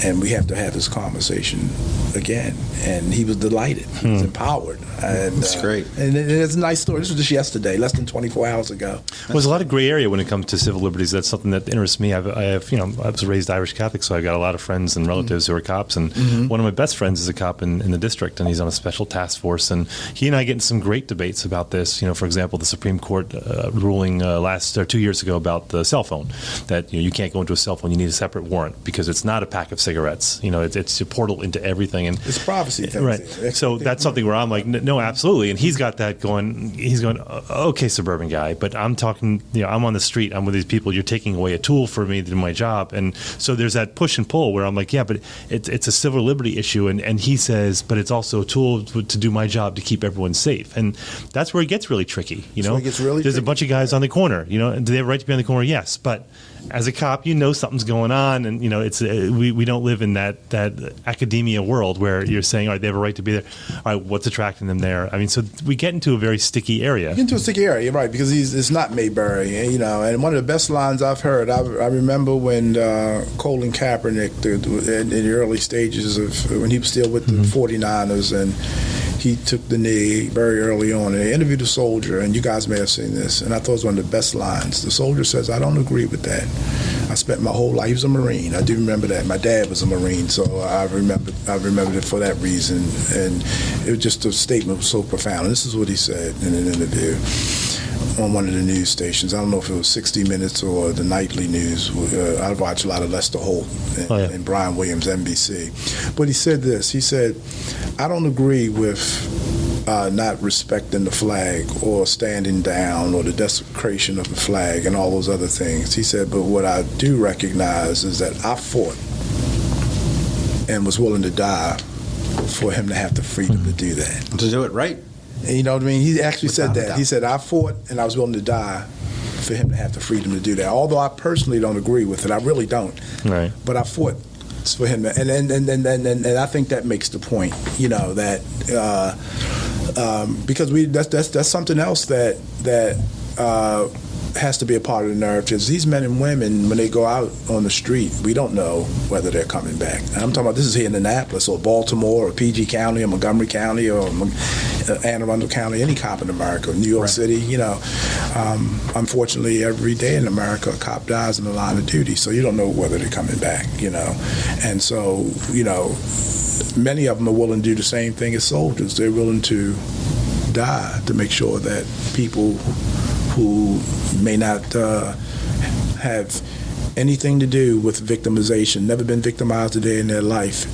S4: and we have to have this conversation again. And he was delighted. He was empowered. And,
S3: that's great.
S4: And it's a nice story. This was just yesterday, less than 24 hours ago.
S5: Well, there's a lot of gray area when it comes to civil liberties. That's something that interests me. I was raised Irish Catholic, so I've got a lot of friends and relatives who are cops. And one of my best friends is a cop in the district, and he's on a special task force. And he and I get into some great debates about this. For example, the Supreme Court ruling 2 years ago about the cell phone, that you can't go into a cell phone. You need a separate warrant because it's not a pack of cigarettes. It's a portal into everything. And
S4: it's privacy.
S5: Right. So that's something where I'm like, no, absolutely. And he's got that going. He's going, okay, suburban guy. But I'm talking, I'm on the street. I'm with these people. You're taking away a tool for me to do my job. And so there's that push and pull where I'm like, yeah, but it's a civil liberty issue. And he says, but it's also a tool to do my job to keep everyone safe. And that's where it gets really tricky. There's a bunch of guys on the corner. Do they have a right to be on the corner? Yes. But as a cop, something's going on, and it's we don't live in that academia world where you're saying, all right, they have a right to be there. All right, what's attracting them there? I mean, so we get into a very sticky area.
S4: You get into a sticky area, right? Because it's not Mayberry, And one of the best lines I've heard, I remember when Colin Kaepernick, in the early stages of when he was still with the 49ers, and he took the knee very early on, and they interviewed a soldier, and you guys may have seen this, and I thought it was one of the best lines. The soldier says, I don't agree with that. I spent my whole life, he was a Marine, I do remember that. My dad was a Marine, so I remembered it for that reason, and it was just, a statement was so profound. And this is what he said in an interview on one of the news stations. I don't know if it was 60 Minutes or the nightly news. I watch a lot of Lester Holt and Brian Williams, NBC. But he said this, he said, I don't agree with not respecting the flag or standing down or the desecration of the flag and all those other things. He said, but what I do recognize is that I fought and was willing to die for him to have the freedom to do that.
S3: To do it right.
S4: And you know what I mean? He actually said that. He said, I fought and I was willing to die for him to have the freedom to do that. Although I personally don't agree with it. I really don't. Right. But I fought for him. And I think that makes the point, that because that's something else that has to be a part of the narrative. Because these men and women, when they go out on the street, we don't know whether they're coming back. And I'm talking about this is here in Annapolis or Baltimore or PG County or Montgomery County or Anne Arundel County, any cop in America, New York City. Unfortunately, every day in America, a cop dies in the line of duty, so you don't know whether they're coming back. And so many of them are willing to do the same thing as soldiers. They're willing to die to make sure that people who may not have anything to do with victimization, never been victimized a day in their life,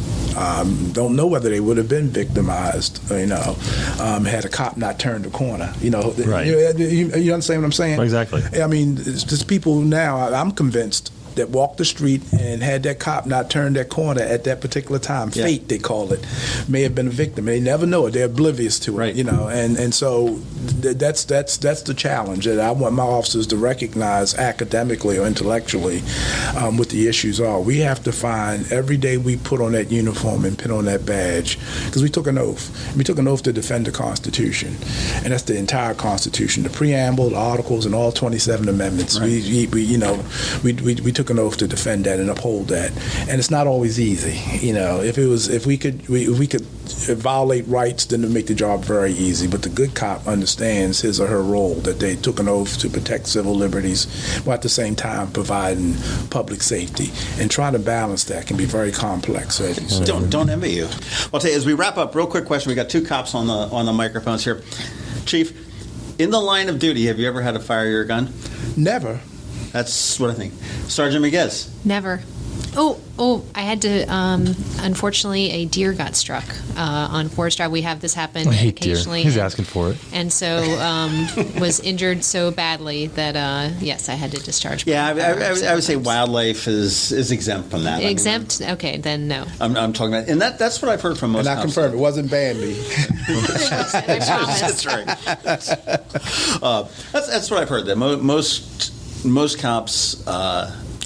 S4: don't know whether they would have been victimized, had a cop not turned the corner.
S5: Right.
S4: You understand what I'm saying?
S5: Exactly.
S4: I mean, it's just people now, I'm convinced, that walked the street and had that cop not turn that corner at that particular time.
S3: Yeah.
S4: Fate, they call it, may have been a victim. They never know it. They're oblivious to it,
S3: Right.
S4: you know. And so that's the challenge that I want my officers to recognize academically or intellectually what the issues are. We have to find every day we put on that uniform and put on that badge, because we took an oath. We took an oath to defend the Constitution, and that's the entire Constitution, the preamble, the articles, and all 27 amendments.
S3: Right.
S4: We took an oath to defend that and uphold that, and it's not always easy. You know, if we could violate rights, then to make the job very easy. But the good cop understands his or her role, that they took an oath to protect civil liberties, while at the same time providing public safety. And trying to balance that can be very complex. As you say.
S3: Don't envy you. Well, I'll tell you, as we wrap up, real quick question. We got two cops on the microphones here. Chief, in the line of duty, have you ever had to fire your gun?
S4: Never.
S3: That's what I think. Sergeant Miguez.
S8: Never. Oh, I had to, unfortunately, a deer got struck on Forest Drive. We have this happen
S5: I hate deer.
S8: occasionally.
S5: He's asking for it.
S8: And so was injured so badly that, yes, I had to discharge my firearms
S3: I would say
S8: several times.
S3: wildlife is exempt from that.
S8: Exempt? Okay, then no.
S3: I'm talking about, and that's what I've heard from most
S4: And I
S3: cops.
S4: confirm it wasn't Bambi.
S8: I promise.
S3: That's right. That's what I've heard. That most cops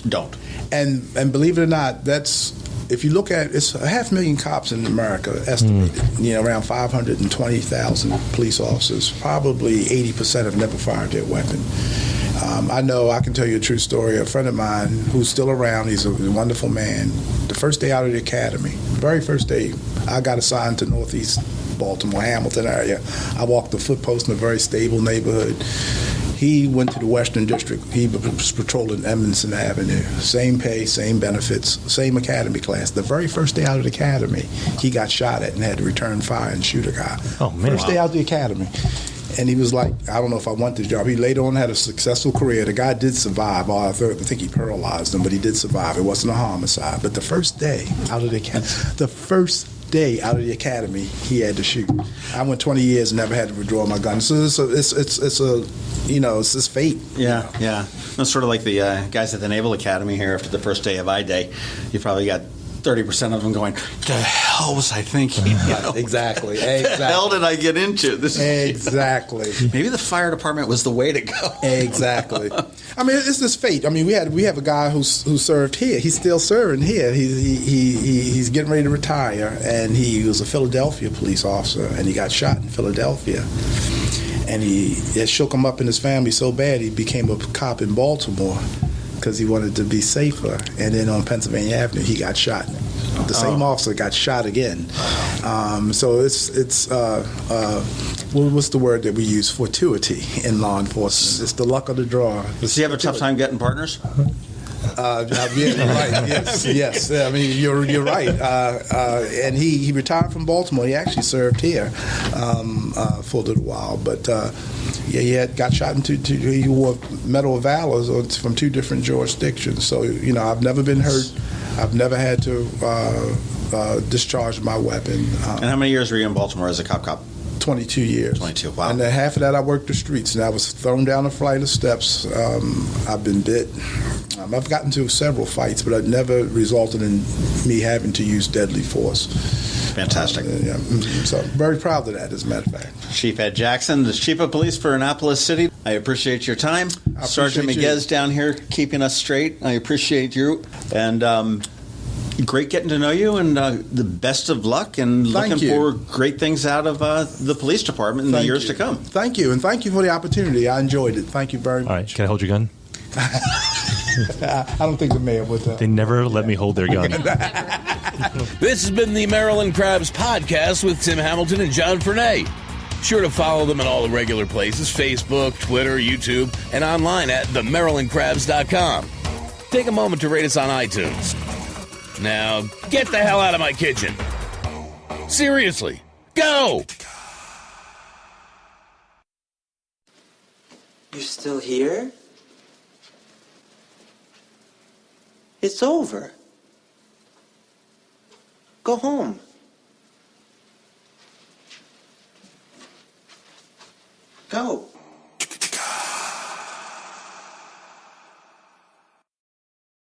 S3: don't.
S4: And believe it or not, that's, if you look at, it's 500,000 cops in America estimated. You know, around 520,000 police officers. Probably 80% have never fired their weapon. I can tell you a true story. A friend of mine who's still around, he's a wonderful man. The first day out of the academy, very first day, I got assigned to Northeast Baltimore, Hamilton area. I walked the footpost in a very stable neighborhood. He went to the Western District. He was patrolling Emerson Avenue. Same pay, same benefits, same academy class. The very first day out of the academy, he got shot at and had to return fire and shoot a guy.
S5: Oh, man.
S4: First day out of the academy. And he was like, I don't know if I want this job. He later on had a successful career. The guy did survive. I think he paralyzed him, but he did survive. It wasn't a homicide. But the first day out of the academy, he had to shoot. I went 20 years and never had to withdraw my gun. So it's fate.
S3: Yeah. It's sort of like the guys at the Naval Academy here after the first day of I-Day. You probably got 30% of them going, the hell was I thinking?
S4: Yeah, exactly.
S3: The hell did I get into?
S4: Exactly.
S3: Maybe the fire department was the way to go.
S4: Exactly. I mean, it's this fate. I mean, we have a guy who served here. He's still serving here. He's getting ready to retire, and he was a Philadelphia police officer, and he got shot in Philadelphia. And it shook him up in his family so bad he became a cop in Baltimore because he wanted to be safer. And then on Pennsylvania Avenue, he got shot. The same officer got shot again. So it's what's the word that we use? Fortuity in law enforcement. It's the luck of the draw.
S3: Does he have a tough time getting partners?
S4: Yeah, right. Yes. I mean, you're right. And he retired from Baltimore. He actually served here for a little while, but he got shot in he wore Medal of Valor from two different jurisdictions. So I've never been hurt. I've never had to discharge my weapon.
S3: And how many years were you in Baltimore as a cop?
S4: 22 years.
S3: 22, wow.
S4: And then half of that I worked the streets, and I was thrown down a flight of steps. I've been bit. I've gotten to several fights, but it never resulted in me having to use deadly force.
S3: Fantastic.
S4: So I'm very proud of that, as a matter of fact.
S3: Chief Ed Jackson, the Chief of Police for Annapolis City. I appreciate your time. Sergeant Miguez down here keeping us straight. I appreciate you. And great getting to know you, and the best of luck, and looking for great things out of the police department in the years to come.
S4: Thank you, and thank you for the opportunity. I enjoyed it. Thank you very much.
S5: All right, can I hold your gun?
S4: I don't think the mayor would.
S5: They never let me hold their gun.
S2: This has been the Maryland Crabs Podcast with Tim Hamilton and John Fernay. Sure to follow them in all the regular places, Facebook, Twitter, YouTube, and online at themarylandcrabs.com. Take a moment to rate us on iTunes. Now, get the hell out of my kitchen. Seriously, go!
S9: You're still here? It's over. Go home. Go.